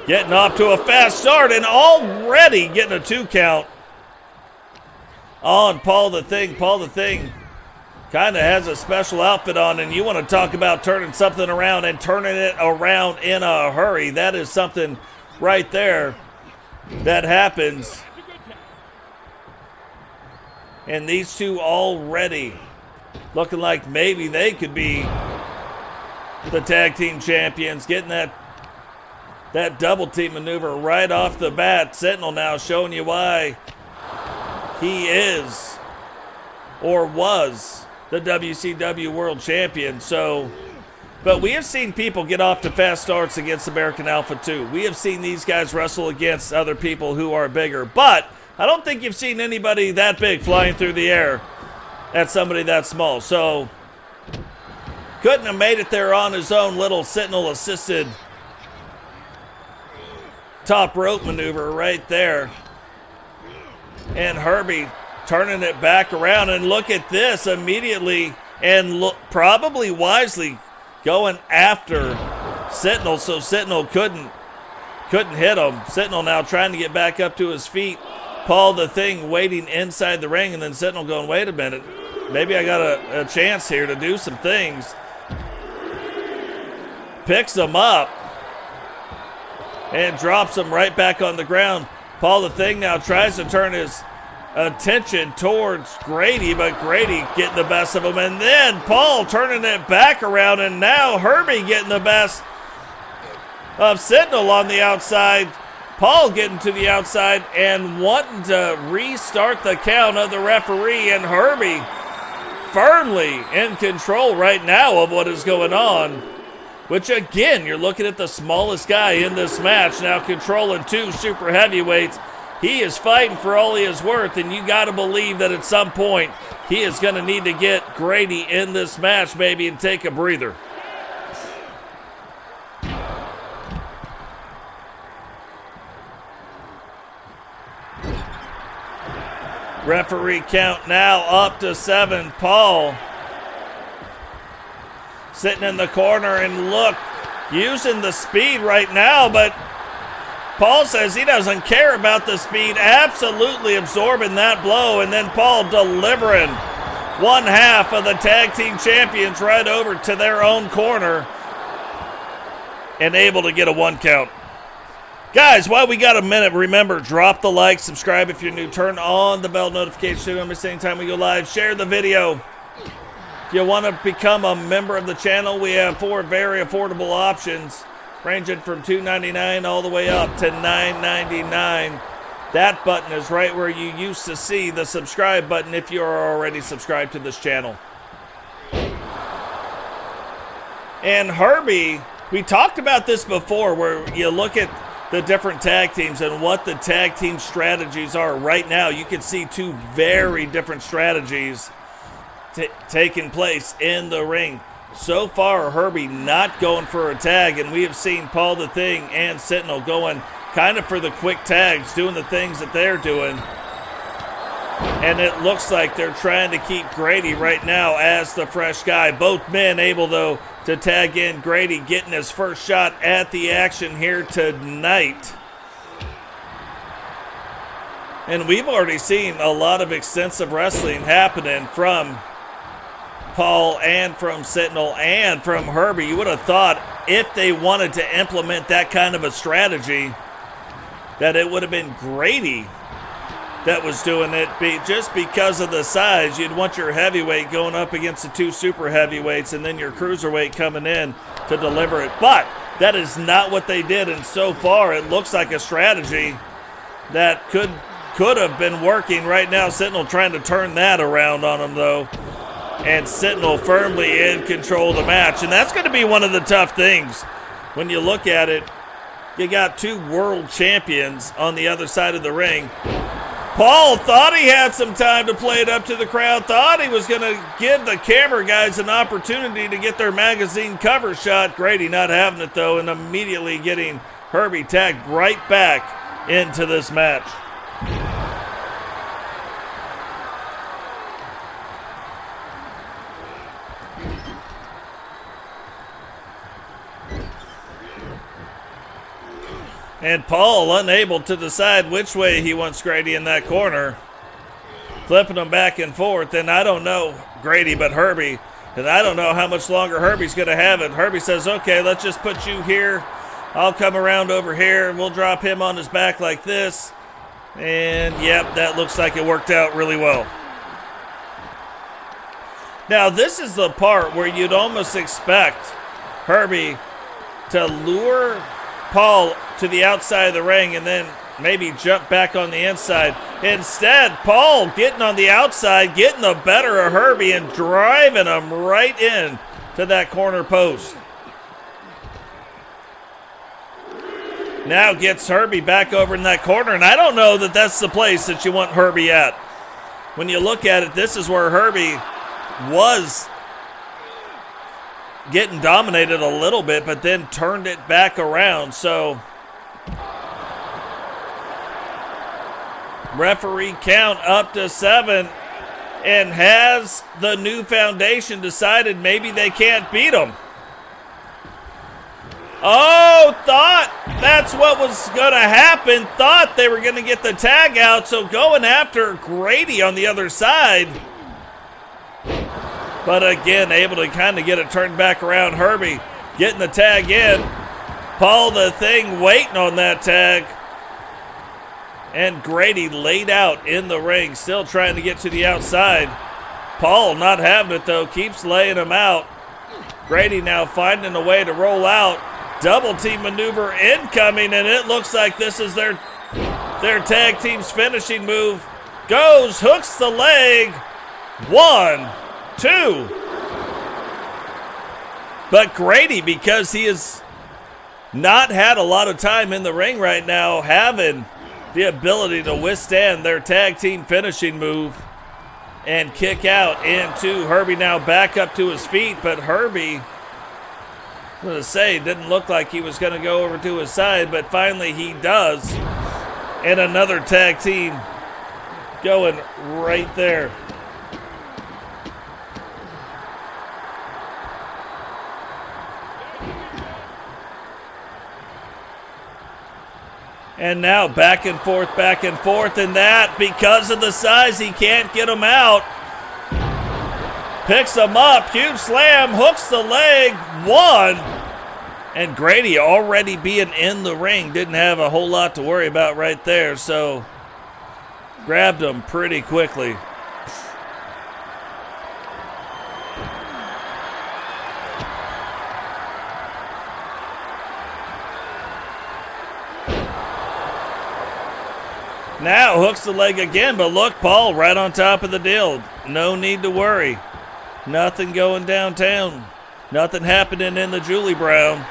getting off to a fast start and already getting a 2 count on Paul the Thing. Paul the Thing kind of has a special outfit on, and you want to talk about turning something around and turning it around in a hurry. That is something right there that happens. And these two already looking like maybe they could be the tag team champions, getting that double team maneuver right off the bat. Sentinel now showing you why he is or was the WCW World Champion. So, but we have seen people get off to fast starts against American Alpha 2. We have seen these guys wrestle against other people who are bigger, but I don't think you've seen anybody that big flying through the air at somebody that small. So, couldn't have made it there on his own little Sentinel assisted top rope maneuver right there. And Herbie turning it back around, and look at this immediately, and probably wisely going after Sentinel, so Sentinel couldn't hit him. Sentinel now trying to get back up to his feet. Paul the Thing waiting inside the ring, and then Sentinel going, wait a minute, maybe I got a chance here to do some things. Picks him up and drops him right back on the ground. Paul the Thing now tries to turn his attention towards Grady, but Grady getting the best of him, and then Paul turning it back around, and now Herbie getting the best of Sentinel on the outside. Paul getting to the outside and wanting to restart the count of the referee, and Herbie firmly in control right now of what is going on, which again, you're looking at the smallest guy in this match now controlling two super heavyweights. He is fighting for all he is worth, and you got to believe that at some point he is going to need to get Grady in this match maybe and take a breather. Referee count now up to 7. Paul sitting in the corner, and look, using the speed right now, but Paul says he doesn't care about the speed, absolutely absorbing that blow, and then Paul delivering one half of the tag team champions right over to their own corner and able to get a 1 count. Guys, while we got a minute, remember, drop the like, subscribe if you're new, turn on the bell notification so you don't miss any time we go live, share the video. If you want to become a member of the channel, we have 4 very affordable options, ranging from $2.99 all the way up to $9.99. That button is right where you used to see the subscribe button if you are already subscribed to this channel. And Herbie, we talked about this before, where you look at the different tag teams and what the tag team strategies are. Right now, you can see 2 very different strategies taking place in the ring. So far, Herbie not going for a tag, and we have seen Paul the Thing and Sentinel going kind of for the quick tags, doing the things that they're doing. And it looks like they're trying to keep Grady right now as the fresh guy. Both men able, though, to tag in. Grady getting his first shot at the action here tonight. And we've already seen a lot of extensive wrestling happening from Paul and from Sentinel and from Herbie. You would have thought if they wanted to implement that kind of a strategy that it would have been Grady that was doing it, just because of the size. You'd want your heavyweight going up against the two super heavyweights and then your cruiserweight coming in to deliver it. But that is not what they did, and so far it looks like a strategy that could have been working. Right now Sentinel trying to turn that around on him, though, and Sentinel firmly in control of the match. And that's going to be one of the tough things when you look at it. You got two world champions on the other side of the ring. Paul thought he had some time to play it up to the crowd, thought he was going to give the camera guys an opportunity to get their magazine cover shot. Grady not having it, though, and immediately getting Herbie tagged right back into this match. And Paul unable to decide which way he wants Grady in that corner. Flipping them back and forth. And I don't know Grady, but Herbie. And I don't know how much longer Herbie's going to have it. Herbie says, okay, let's just put you here. I'll come around over here. We'll drop him on his back like this. And, yep, that looks like it worked out really well. Now, this is the part where you'd almost expect Herbie to lure Paul to the outside of the ring and then maybe jump back on the inside. Instead, Paul getting on the outside, getting the better of Herbie and driving him right in to that corner post. Now gets Herbie back over in that corner, and I don't know that that's the place that you want Herbie at. When you look at it, this is where Herbie was getting dominated a little bit, but then turned it back around. So referee count up to 7, and has the new foundation decided maybe they can't beat him? Oh, thought that's what was going to happen. Thought they were going to get the tag out, so going after Grady on the other side. But again, able to kind of get it turned back around. Herbie getting the tag in. Paul the Thing waiting on that tag. And Grady laid out in the ring, still trying to get to the outside. Paul not having it, though, keeps laying him out. Grady now finding a way to roll out. Double team maneuver incoming, and it looks like this is their tag team's finishing move. Goes, hooks the leg. 1, 2. But Grady, because he has not had a lot of time in the ring right now, having the ability to withstand their tag team finishing move and kick out into Herbie. Now back up to his feet, but Herbie, I'm going to say, didn't look like he was going to go over to his side, but finally he does. And another tag team going right there. And now back and forth, and that, because of the size, he can't get him out. Picks him up, huge slam, hooks the leg, 1. And Grady already being in the ring, didn't have a whole lot to worry about right there, so grabbed him pretty quickly. Now hooks the leg again, but look, Paul right on top of the deal. No need to worry. Nothing going downtown. Nothing happening in the Julie Brown.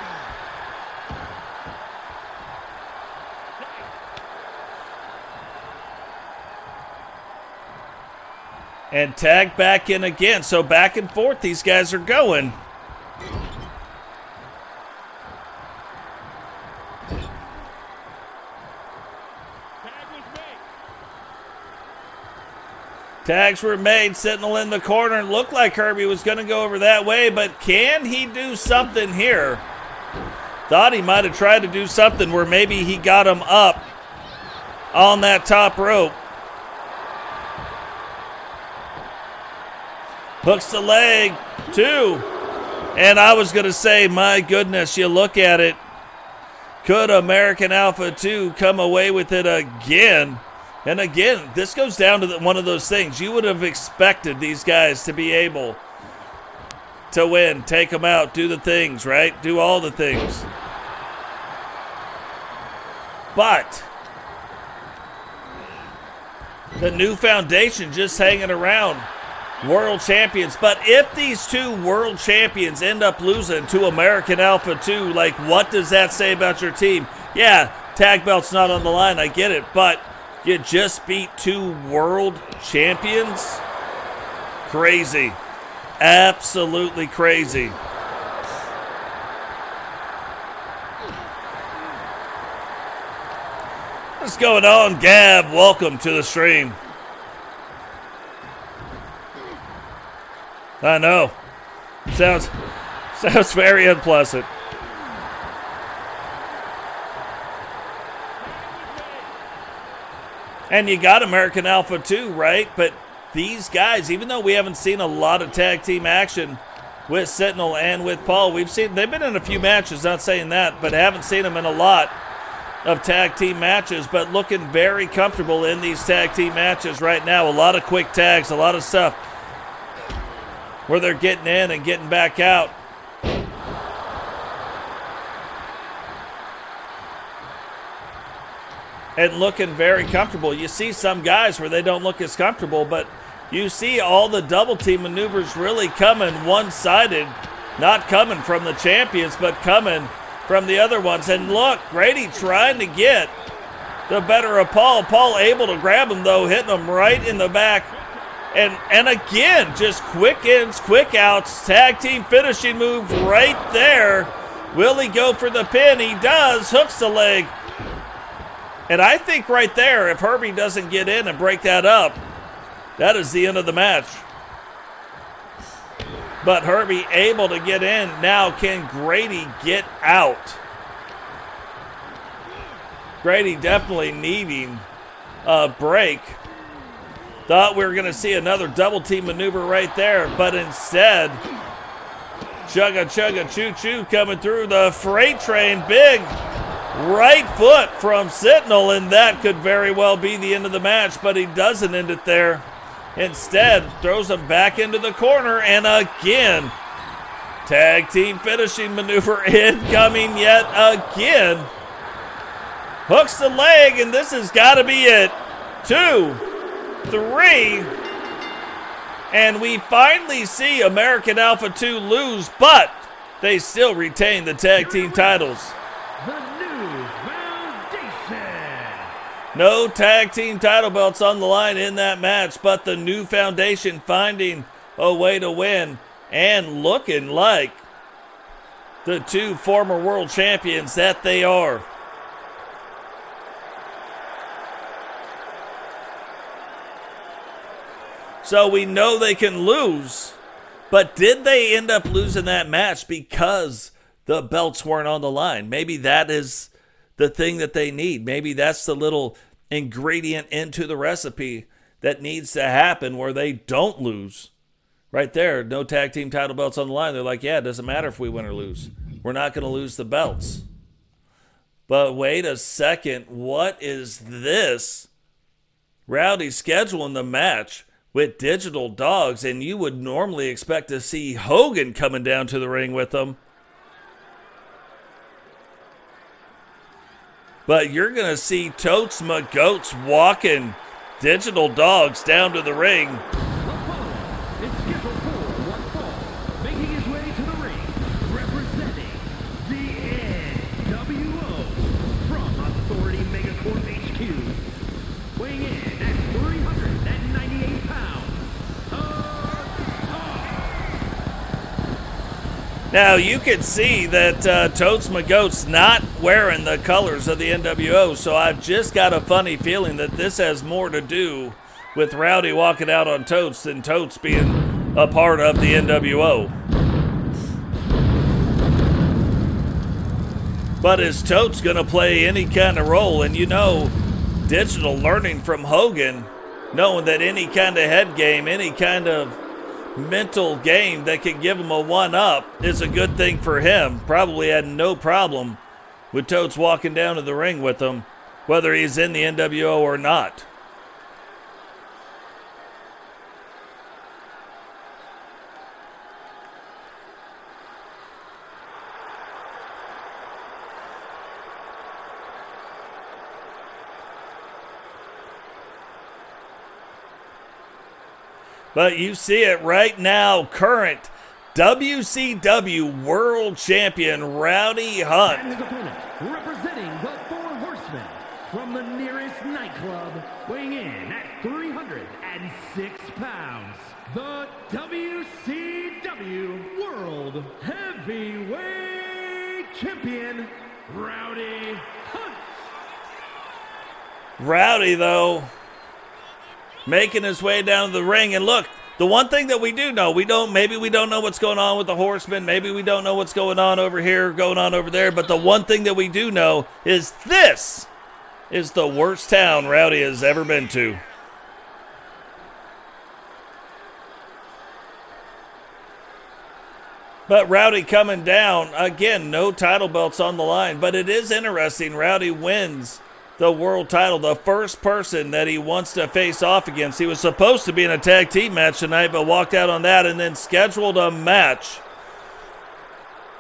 And tag back in again. So back and forth these guys are going. Tags were made. Sentinel in the corner. Looked like Herbie was going to go over that way, but can he do something here? Thought he might have tried to do something where maybe he got him up on that top rope. Hooks the leg, 2. And I was going to say, my goodness, you look at it. Could American Alpha 2 come away with it again? And again, this goes down to one of those things. You would have expected these guys to be able to win, take them out, do the things, right? Do all the things. But the new foundation just hanging around. World champions. But if these 2 world champions end up losing to American Alpha 2, like, what does that say about your team? Yeah, tag belt's not on the line, I get it, but you just beat 2 world champions? Crazy. Absolutely crazy. What's going on, Gab? Welcome to the stream. I know. Sounds very unpleasant. And you got American Alpha 2, right? But these guys, even though we haven't seen a lot of tag team action with Sentinel and with Paul, they've been in a few matches, not saying that, but haven't seen them in a lot of tag team matches, but looking very comfortable in these tag team matches right now. A lot of quick tags, a lot of stuff where they're getting in and getting back out. And looking very comfortable. You see some guys where they don't look as comfortable, but you see all the double team maneuvers really coming one-sided, not coming from the champions, but coming from the other ones. And look, Grady trying to get the better of Paul. Paul able to grab him, though, hitting him right in the back. And again, just quick ins, quick outs, tag team finishing move right there. Will he go for the pin? He does. Hooks the leg. And I think right there, if Herbie doesn't get in and break that up, that is the end of the match. But Herbie able to get in. Now can Grady get out? Grady definitely needing a break. Thought we were going to see another double team maneuver right there, but instead, chugga chugga choo choo coming through the freight train. Big right foot from Sentinel, and that could very well be the end of the match, but he doesn't end it there. Instead, throws him back into the corner, and again, tag team finishing maneuver incoming yet again. Hooks the leg, and this has got to be it. 2, 3, and we finally see American Alpha 2 lose, but they still retain the tag team titles. The new foundation. No tag team title belts on the line in that match, but the new foundation finding a way to win and looking like the 2 former world champions that they are. So we know they can lose, but did they end up losing that match because the belts weren't on the line? Maybe that is the thing that they need. Maybe that's the little ingredient into the recipe that needs to happen where they don't lose. Right there, no tag team title belts on the line. They're like, yeah, it doesn't matter if we win or lose. We're not going to lose the belts. But wait a second, what is this? Rowdy scheduling the match with Digital Dogs, and you would normally expect to see Hogan coming down to the ring with them. But you're going to see Totes McGotes walking Digital Dogs down to the ring. It's scheduled for one fall, making his way to the ring, representing the NWO from Authority Megacorp HQ, weighing in at 398 pounds. Now you can see that Totes McGotes not wearing the colors of the NWO, so I've just got a funny feeling that this has more to do with Rowdy walking out on Totes than Totes being a part of the NWO. But is Totes going to play any kind of role? And you know, Digital learning from Hogan, knowing that any kind of head game, any kind of mental game that can give him a one-up is a good thing for him. Probably had no problem with Totes walking down to the ring with him, whether he's in the NWO or not. But you see it right now, current WCW World Champion Rowdy Hunt. And his opponent, representing the Four Horsemen from the nearest nightclub, weighing in at 306 pounds, the WCW World Heavyweight Champion, Rowdy Hunt. Rowdy, though, making his way down to the ring. And look, the one thing that we do know, maybe we don't know what's going on with the Horsemen, maybe we don't know what's going on over here, going on over there, but the one thing that we do know is this is the worst town Rowdy has ever been to. But Rowdy coming down, again, no title belts on the line, but it is interesting, Rowdy wins the world title, the first person that he wants to face off against. He was supposed to be in a tag team match tonight, but walked out on that and then scheduled a match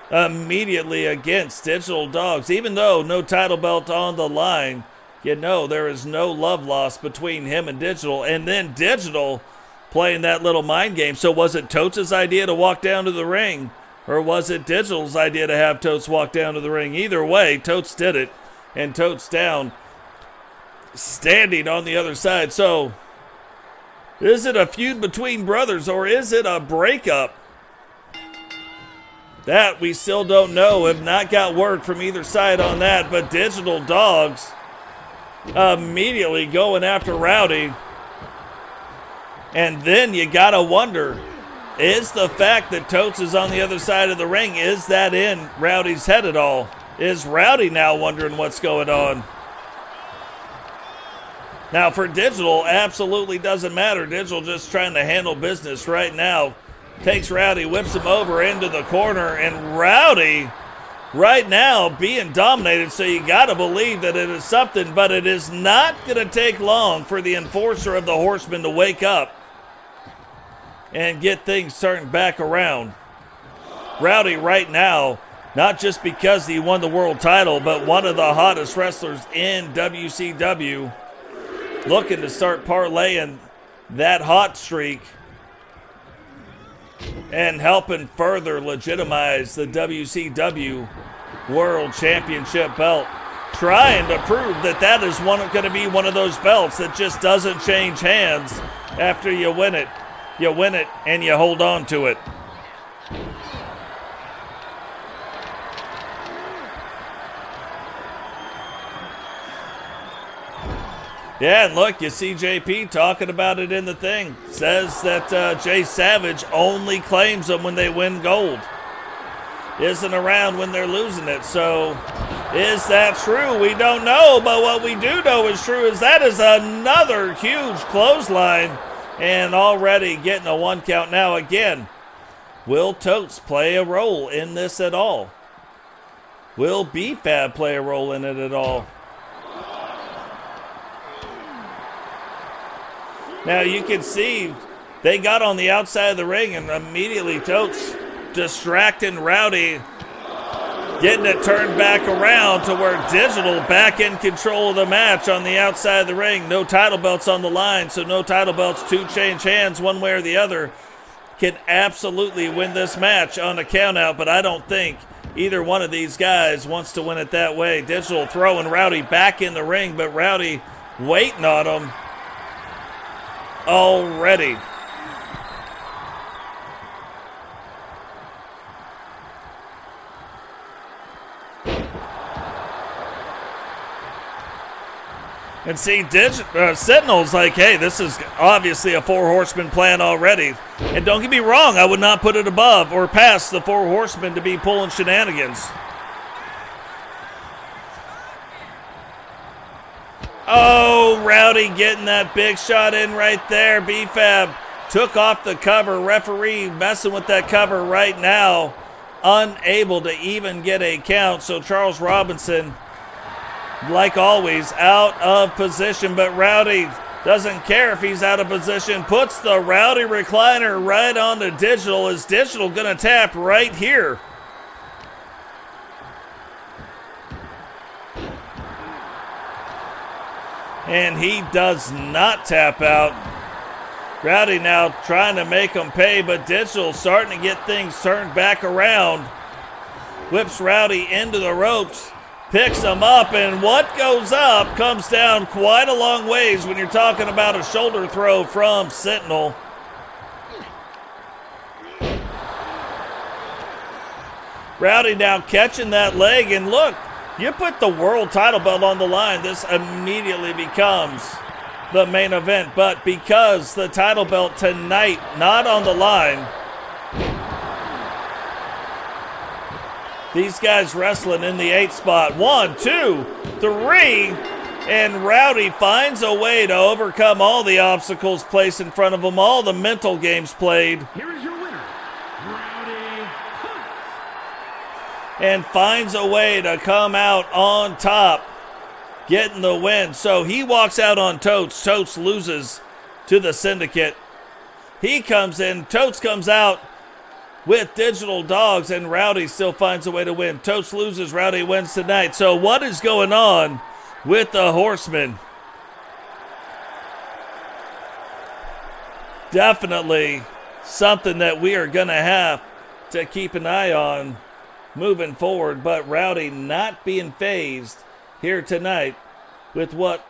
immediately against Digital Dogs. Even though no title belt on the line, you know there is no love lost between him and Digital. And then Digital playing that little mind game. So was it Totes' idea to walk down to the ring, or was it Digital's idea to have Totes walk down to the ring? Either way, Totes did it, and Totes down, standing on the other side. So is it a feud between brothers, or is it a breakup? That we still don't know. Have not got word from either side on that, but Digital Dogs immediately going after Rowdy. And then you gotta wonder, is the fact that Totes is on the other side of the ring, is that in Rowdy's head at all? Is Rowdy now wondering what's going on? Now for Digital, absolutely doesn't matter. Digital just trying to handle business right now. Takes Rowdy, whips him over into the corner, and Rowdy right now being dominated, so you got to believe that it is something, but it is not going to take long for the enforcer of the Horsemen to wake up and get things turned back around. Rowdy right now, not just because he won the world title, but one of the hottest wrestlers in WCW, looking to start parlaying that hot streak and helping further legitimize the WCW World Championship belt. Trying to prove that that is going to be one of those belts that just doesn't change hands after you win it. You win it and you hold on to it. Yeah, and look, you see JP talking about it in the thing. Says that Jay Savage only claims them when they win gold. Isn't around when they're losing it. So, is that true? We don't know, but what we do know is true is that is another huge clothesline. And already getting a one count. Now again, will Totes play a role in this at all? Will B-Fab play a role in it at all? Now you can see they got on the outside of the ring and immediately Totes distracting Rowdy, getting it turned back around to where Digital back in control of the match on the outside of the ring. No title belts on the line, so no title belts to change hands one way or the other. Can absolutely win this match on a countout, but I don't think either one of these guys wants to win it that way. Digital throwing Rowdy back in the ring, but Rowdy waiting on him already. And see, Sentinel's like, hey, this is obviously a 4 Horseman plan already. And don't get me wrong, I would not put it above or past the 4 Horsemen to be pulling shenanigans. Oh, Rowdy getting that big shot in right there. B-Fab took off the cover. Referee messing with that cover right now. Unable to even get a count. So Charles Robinson, like always, out of position. But Rowdy doesn't care if he's out of position. Puts the Rowdy recliner right on the Digital. Is Digital going to tap right here? And he does not tap out. Rowdy now trying to make him pay, but Digital starting to get things turned back around. Whips Rowdy into the ropes, picks him up, and what goes up comes down quite a long ways when you're talking about a shoulder throw from Sentinel. Rowdy now catching that leg, and look, you put the world title belt on the line, this immediately becomes the main event. But because the title belt tonight not on the line, these guys wrestling in the 8 spot. 1, 2, 3, and Rowdy finds a way to overcome all the obstacles placed in front of him, all the mental games played. Here is your winner, Rowdy Hunt. And finds a way to come out on top, getting the win. So he walks out on Totes. Totes loses to the Syndicate. He comes in. Totes comes out with Digital Dogs, and Rowdy still finds a way to win. Totes loses. Rowdy wins tonight. So what is going on with the Horsemen? Definitely something that we are going to have to keep an eye on moving forward, but Rowdy not being phased here tonight with what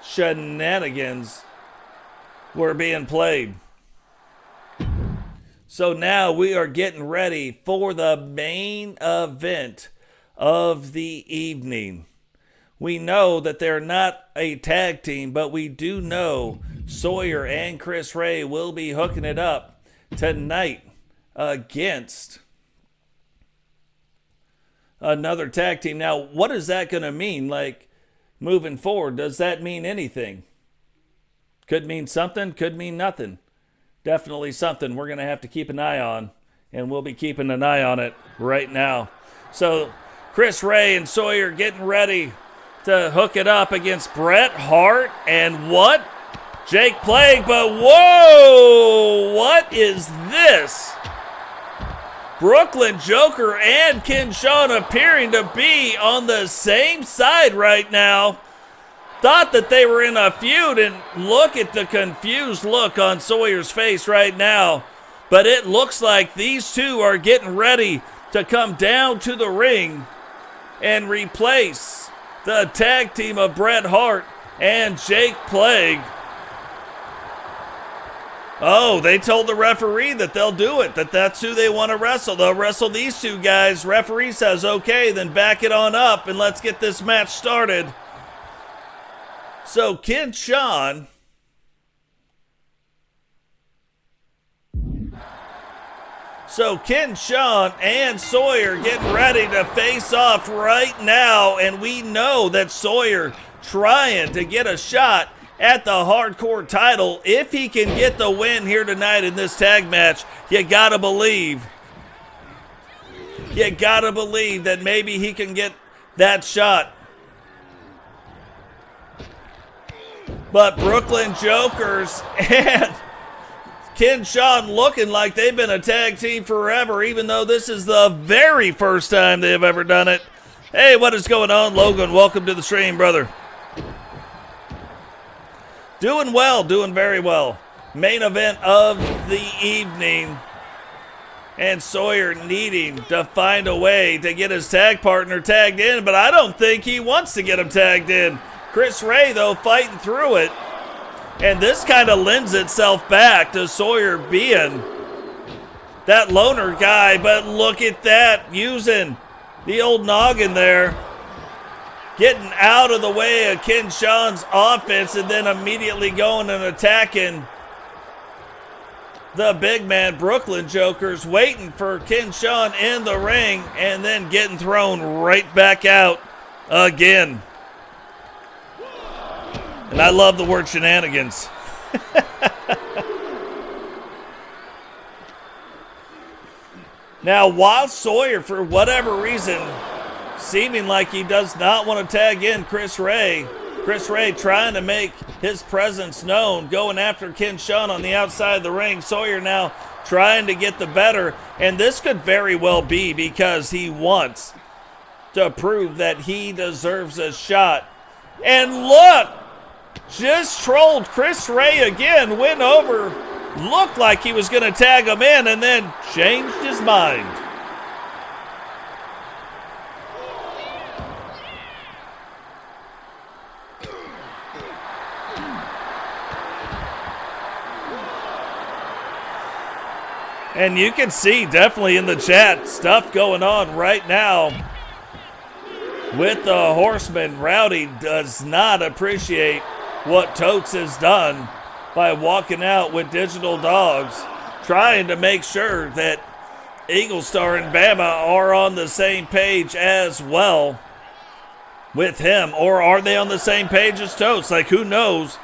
shenanigans were being played. So now we are getting ready for the main event of the evening. We know that they're not a tag team, but we do know Sawyer and Chris Ray will be hooking it up tonight against another tag team. Now, what is that going to mean, like, moving forward? Does that mean anything? Could mean something, could mean nothing. Definitely something we're going to have to keep an eye on, and we'll be keeping an eye on it right now. So, Chris Ray and Sawyer getting ready to hook it up against Bret Hart and what? Jake Plague, but whoa! What is this? Brooklyn Joker and Ken Shawn appearing to be on the same side right now. Thought that they were in a feud, and look at the confused look on Sawyer's face right now. But it looks like these two are getting ready to come down to the ring and replace the tag team of Bret Hart and Jake Plague. Oh, they told the referee that they'll do it, that that's who they want to wrestle. They'll wrestle these two guys. Referee says, okay, then back it on up and let's get this match started. So Ken Shawn and Sawyer getting ready to face off right now, and we know that Sawyer trying to get a shot at the hardcore title. If he can get the win here tonight in this tag match, you gotta believe that maybe he can get that shot. But Brooklyn Jokers and Ken Shawn looking like they've been a tag team forever, even though this is the very first time they have ever done it. Hey, what is going on, Logan? Welcome to the stream, brother. Doing well, doing very well. Main event of the evening. And Sawyer needing to find a way to get his tag partner tagged in, but I don't think he wants to get him tagged in. Chris Ray, though, fighting through it. And this kind of lends itself back to Sawyer being that loner guy, but look at that, using the old noggin there. getting out of the way of Ken Shawn's offense and then immediately going and attacking the big man Brooklyn Jokers, waiting for Ken Shawn in the ring and then getting thrown right back out again. And I love the word shenanigans. Now, while Sawyer, for whatever reason, seeming like he does not want to tag in Chris Ray trying to make his presence known, going after Ken Shawn on the outside of the ring. Sawyer now trying to get the better, and this could very well be because he wants to prove that he deserves a shot. And look, just trolled Chris Ray again, went over, looked like he was going to tag him in, and then changed his mind. And you can see definitely in the chat stuff going on right now with the Horseman. Rowdy does not appreciate what Totes has done by walking out with digital dogs, trying to make sure that Eagle Star and Bama are on the same page as well with him. Or are they on the same page as Totes? Like, who knows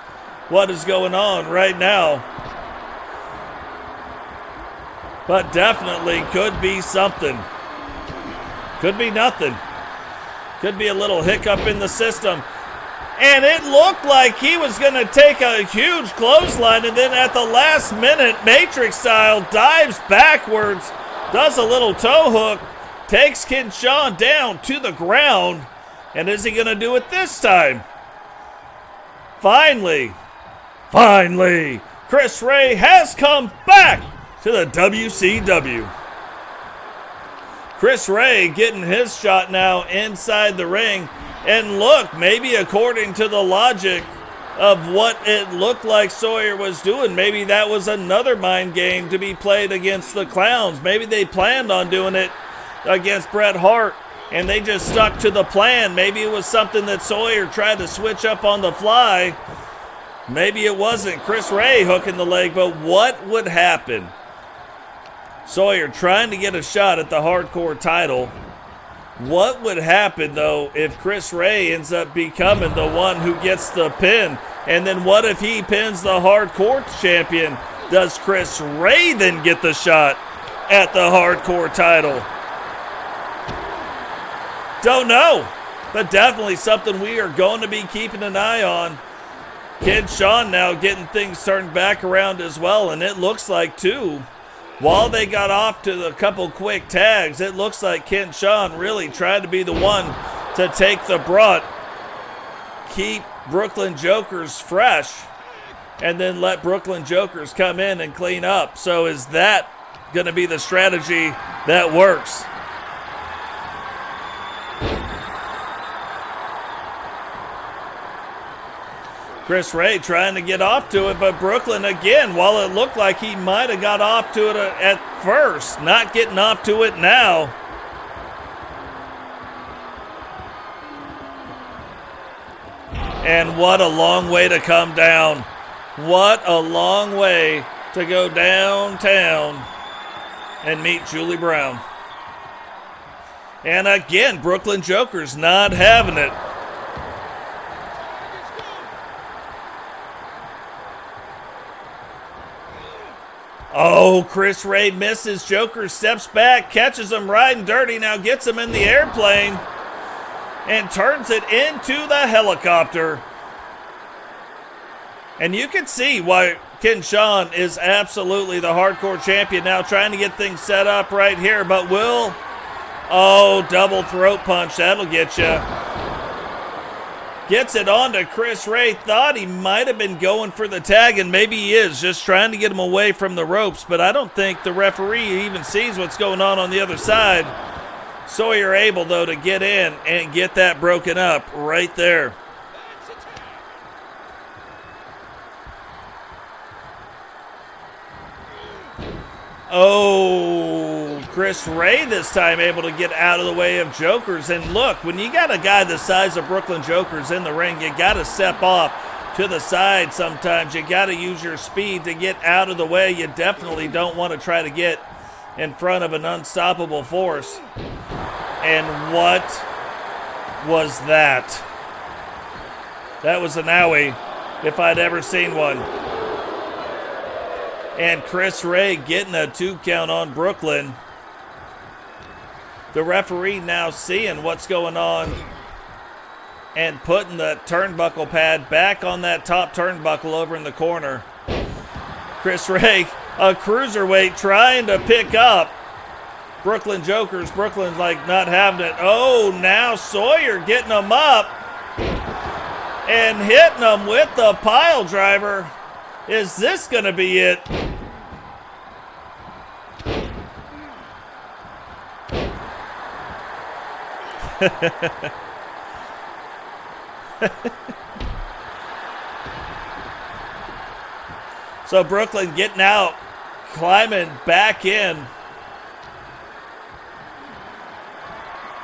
what is going on right now? But definitely could be something. Could be nothing. Could be a little hiccup in the system. And it looked like he was going to take a huge clothesline, and then at the last minute, Matrix style, dives backwards, does a little toe hook, takes Ken Shawn down to the ground. And is he going to do it this time? Finally, Chris Ray has come back to the WCW. Chris Ray getting his shot now inside the ring. And look, maybe according to the logic of what it looked like Sawyer was doing, maybe that was another mind game to be played against the Clowns. Maybe they planned on doing it against Bret Hart, and they just stuck to the plan. Maybe it was something that Sawyer tried to switch up on the fly. Maybe it wasn't Chris Ray hooking the leg, but what would happen? Sawyer trying to get a shot at the hardcore title. What would happen, though, if Chris Ray ends up becoming the one who gets the pin? And then what if he pins the hardcore champion? Does Chris Ray then get the shot at the hardcore title? Don't know, but definitely something we are going to be keeping an eye on. Ken Shawn now getting things turned back around as well, and it looks like, too, while they got off to a couple quick tags, it looks like Ken Shawn really tried to be the one to take the brunt, keep Brooklyn Jokers fresh, and then let Brooklyn Jokers come in and clean up. So is that going to be the strategy that works? Chris Ray trying to get off to it, but Brooklyn again, while it looked like he might have got off to it at first, not getting off to it now. And what a long way to come down. What a long way to go downtown and meet Julie Brown. And again, Brooklyn Jokers not having it. Oh, Chris Ray misses. Joker steps back, catches him riding dirty, now gets him in the airplane and turns it into the helicopter. And you can see why Ken Shawn is absolutely the hardcore champion now, trying to get things set up right here, but will... Oh, double throat punch, that'll get you. Gets it on to Chris Ray. Thought he might have been going for the tag, and maybe he is, just trying to get him away from the ropes, but I don't think the referee even sees what's going on the other side. Sawyer able, though, to get in and get that broken up right there. Oh, Chris Ray this time able to get out of the way of Jokers. And look, when you got a guy the size of Brooklyn Jokers in the ring, you got to step off to the side sometimes. You got to use your speed to get out of the way. You definitely don't want to try to get in front of an unstoppable force. And what was that? That was an owie, if I'd ever seen one. And Chris Ray getting a 2 count on Brooklyn. The referee now seeing what's going on and putting the turnbuckle pad back on that top turnbuckle over in the corner. Chris Ray, a cruiserweight, trying to pick up Brooklyn Jokers. Brooklyn's like not having it. Oh, now Sawyer getting them up and hitting them with the pile driver. Is this going to be it? So Brooklyn getting out, climbing back in,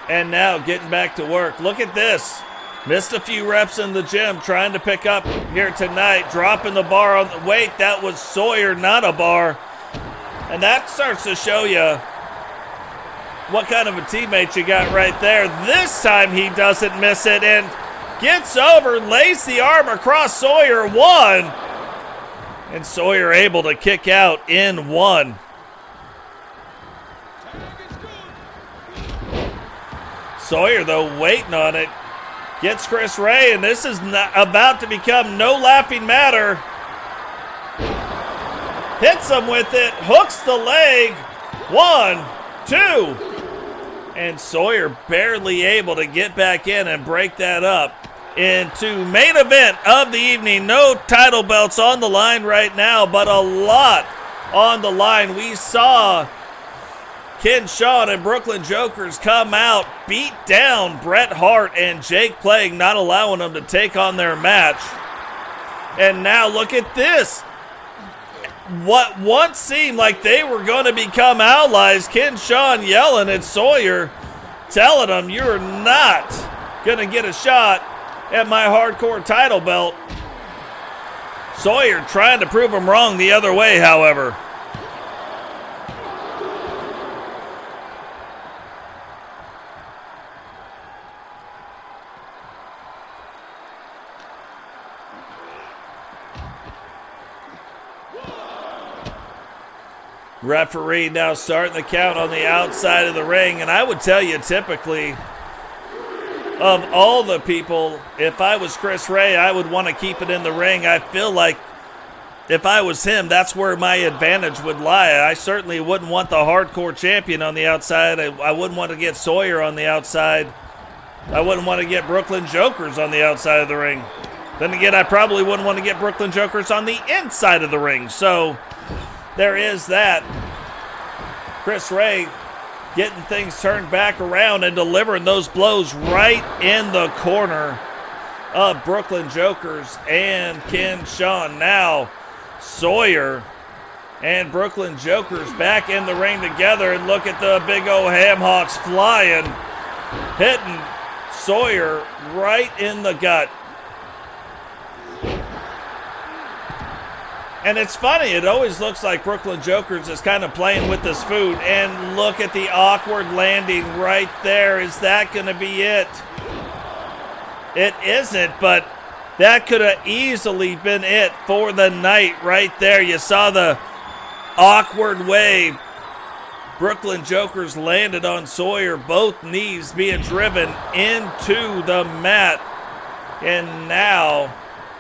and now getting back to work. Look at this. Missed a few reps in the gym trying to pick up here tonight, dropping the bar on the weight. That was Sawyer, not a bar. And that starts to show you what kind of a teammate you got right there. This time he doesn't miss it and gets over, lays the arm across Sawyer. 1. And Sawyer able to kick out in 1. Sawyer, though, waiting on it. Gets Chris Ray, and this is about to become no laughing matter. Hits him with it, hooks the leg. 1, 2. And Sawyer barely able to get back in and break that up into main event of the evening. No title belts on the line right now, but a lot on the line. We saw Ken Shawn and Brooklyn Jokers come out, beat down Bret Hart and Jake Plague, not allowing them to take on their match. And now look at this. What once seemed like they were going to become allies, Ken Shawn yelling at Sawyer, telling him, you're not going to get a shot at my hardcore title belt. Sawyer trying to prove him wrong the other way, however. Referee now starting the count on the outside of the ring. And I would tell you, typically, of all the people, if I was Chris Ray, I would want to keep it in the ring. I feel like if I was him, that's where my advantage would lie. I certainly wouldn't want the hardcore champion on the outside. I wouldn't want to get Sawyer on the outside. I wouldn't want to get Brooklyn Jokers on the outside of the ring. Then again, I probably wouldn't want to get Brooklyn Jokers on the inside of the ring. So there is that. Chris Ray getting things turned back around and delivering those blows right in the corner of Brooklyn Jokers and Ken Shawn. Now Sawyer and Brooklyn Jokers back in the ring together, and look at the big old ham hocks flying, hitting Sawyer right in the gut. And it's funny, it always looks like Brooklyn Jokers is kind of playing with this food. And look at the awkward landing right there. Is that going to be it? It isn't, but that could have easily been it for the night right there. You saw the awkward way Brooklyn Jokers landed on Sawyer, both knees being driven into the mat. And now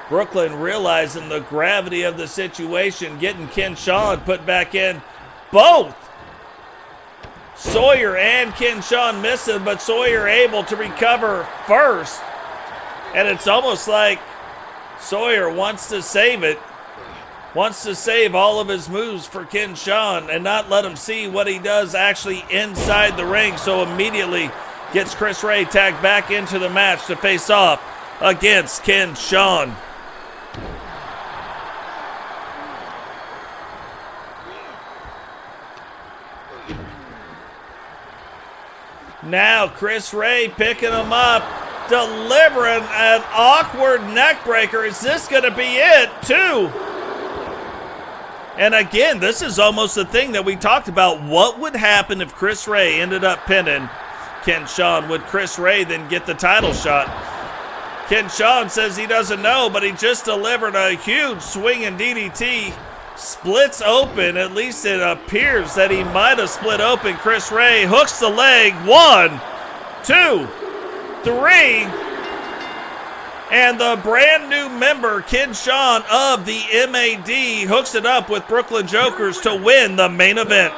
Brooklyn realizing the gravity of the situation, getting Ken Shawn put back in. Both Sawyer and Ken Shawn missing, but Sawyer able to recover first. And it's almost like Sawyer wants to save it, wants to save all of his moves for Ken Shawn and not let him see what he does actually inside the ring. So immediately gets Chris Ray tagged back into the match to face off against Ken Shawn. Now Chris Ray picking him up, delivering an awkward neck breaker. Is this going to be it, too? And again, this is almost the thing that we talked about. What would happen if Chris Ray ended up pinning Ken Shawn? Would Chris Ray then get the title shot? Ken Shawn says he doesn't know, but he just delivered a huge swinging DDT. Splits open, at least it appears that he might have split open. Chris Ray hooks the leg. 1, 2, 3. And the brand new member, Ken Shawn of the MAD, hooks it up with Brooklyn Jokers to win the main event.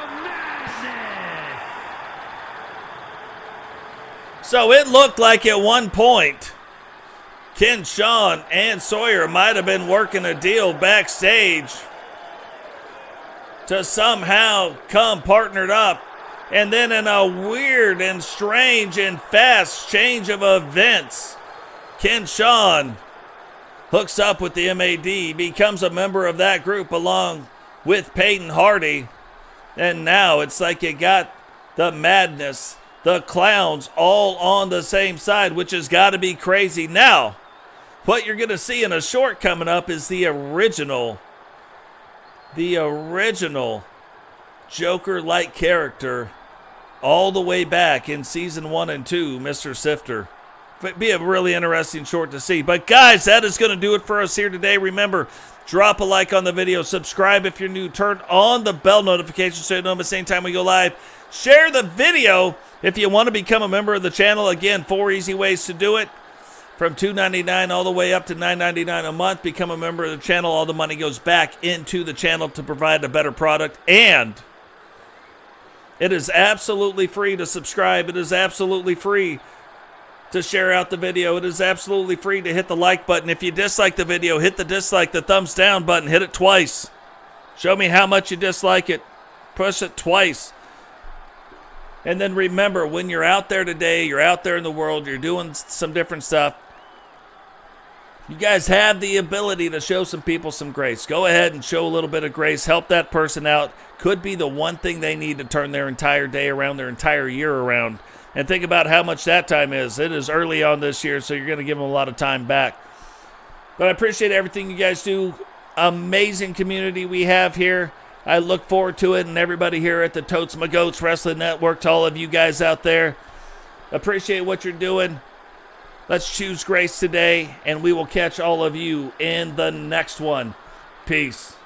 So it looked like at one point, Ken Shawn and Sawyer might have been working a deal backstage to somehow come partnered up. And then in a weird and strange and fast change of events, Ken Shawn hooks up with the MAD, becomes a member of that group along with Peyton Hardy. And now it's like you got the madness, the clowns all on the same side, which has got to be crazy. Now, what you're going to see in a short coming up is the original Joker-like character all the way back in season 1 and 2, Mr. Sifter. It'd be a really interesting short to see. But guys, that is going to do it for us here today. Remember, drop a like on the video, subscribe if you're new, turn on the bell notification so you know at the same time we go live. Share the video if you want to become a member of the channel. Again, 4 easy ways to do it. From $2.99 all the way up to $9.99 a month. Become a member of the channel. All the money goes back into the channel to provide a better product. And it is absolutely free to subscribe. It is absolutely free to share out the video. It is absolutely free to hit the like button. If you dislike the video, hit the dislike, the thumbs down button. Hit it twice. Show me how much you dislike it. Push it twice. And then remember, when you're out there today, you're out there in the world, you're doing some different stuff, you guys have the ability to show some people some grace. Go ahead and show a little bit of grace. Help that person out. Could be the one thing they need to turn their entire day around, their entire year around. And think about how much that time is. It is early on this year, so you're going to give them a lot of time back. But I appreciate everything you guys do. Amazing community we have here. I look forward to it, and everybody here at the Totes McGotes Wrestling Network, to all of you guys out there. Appreciate what you're doing. Let's choose grace today, and we will catch all of you in the next one. Peace.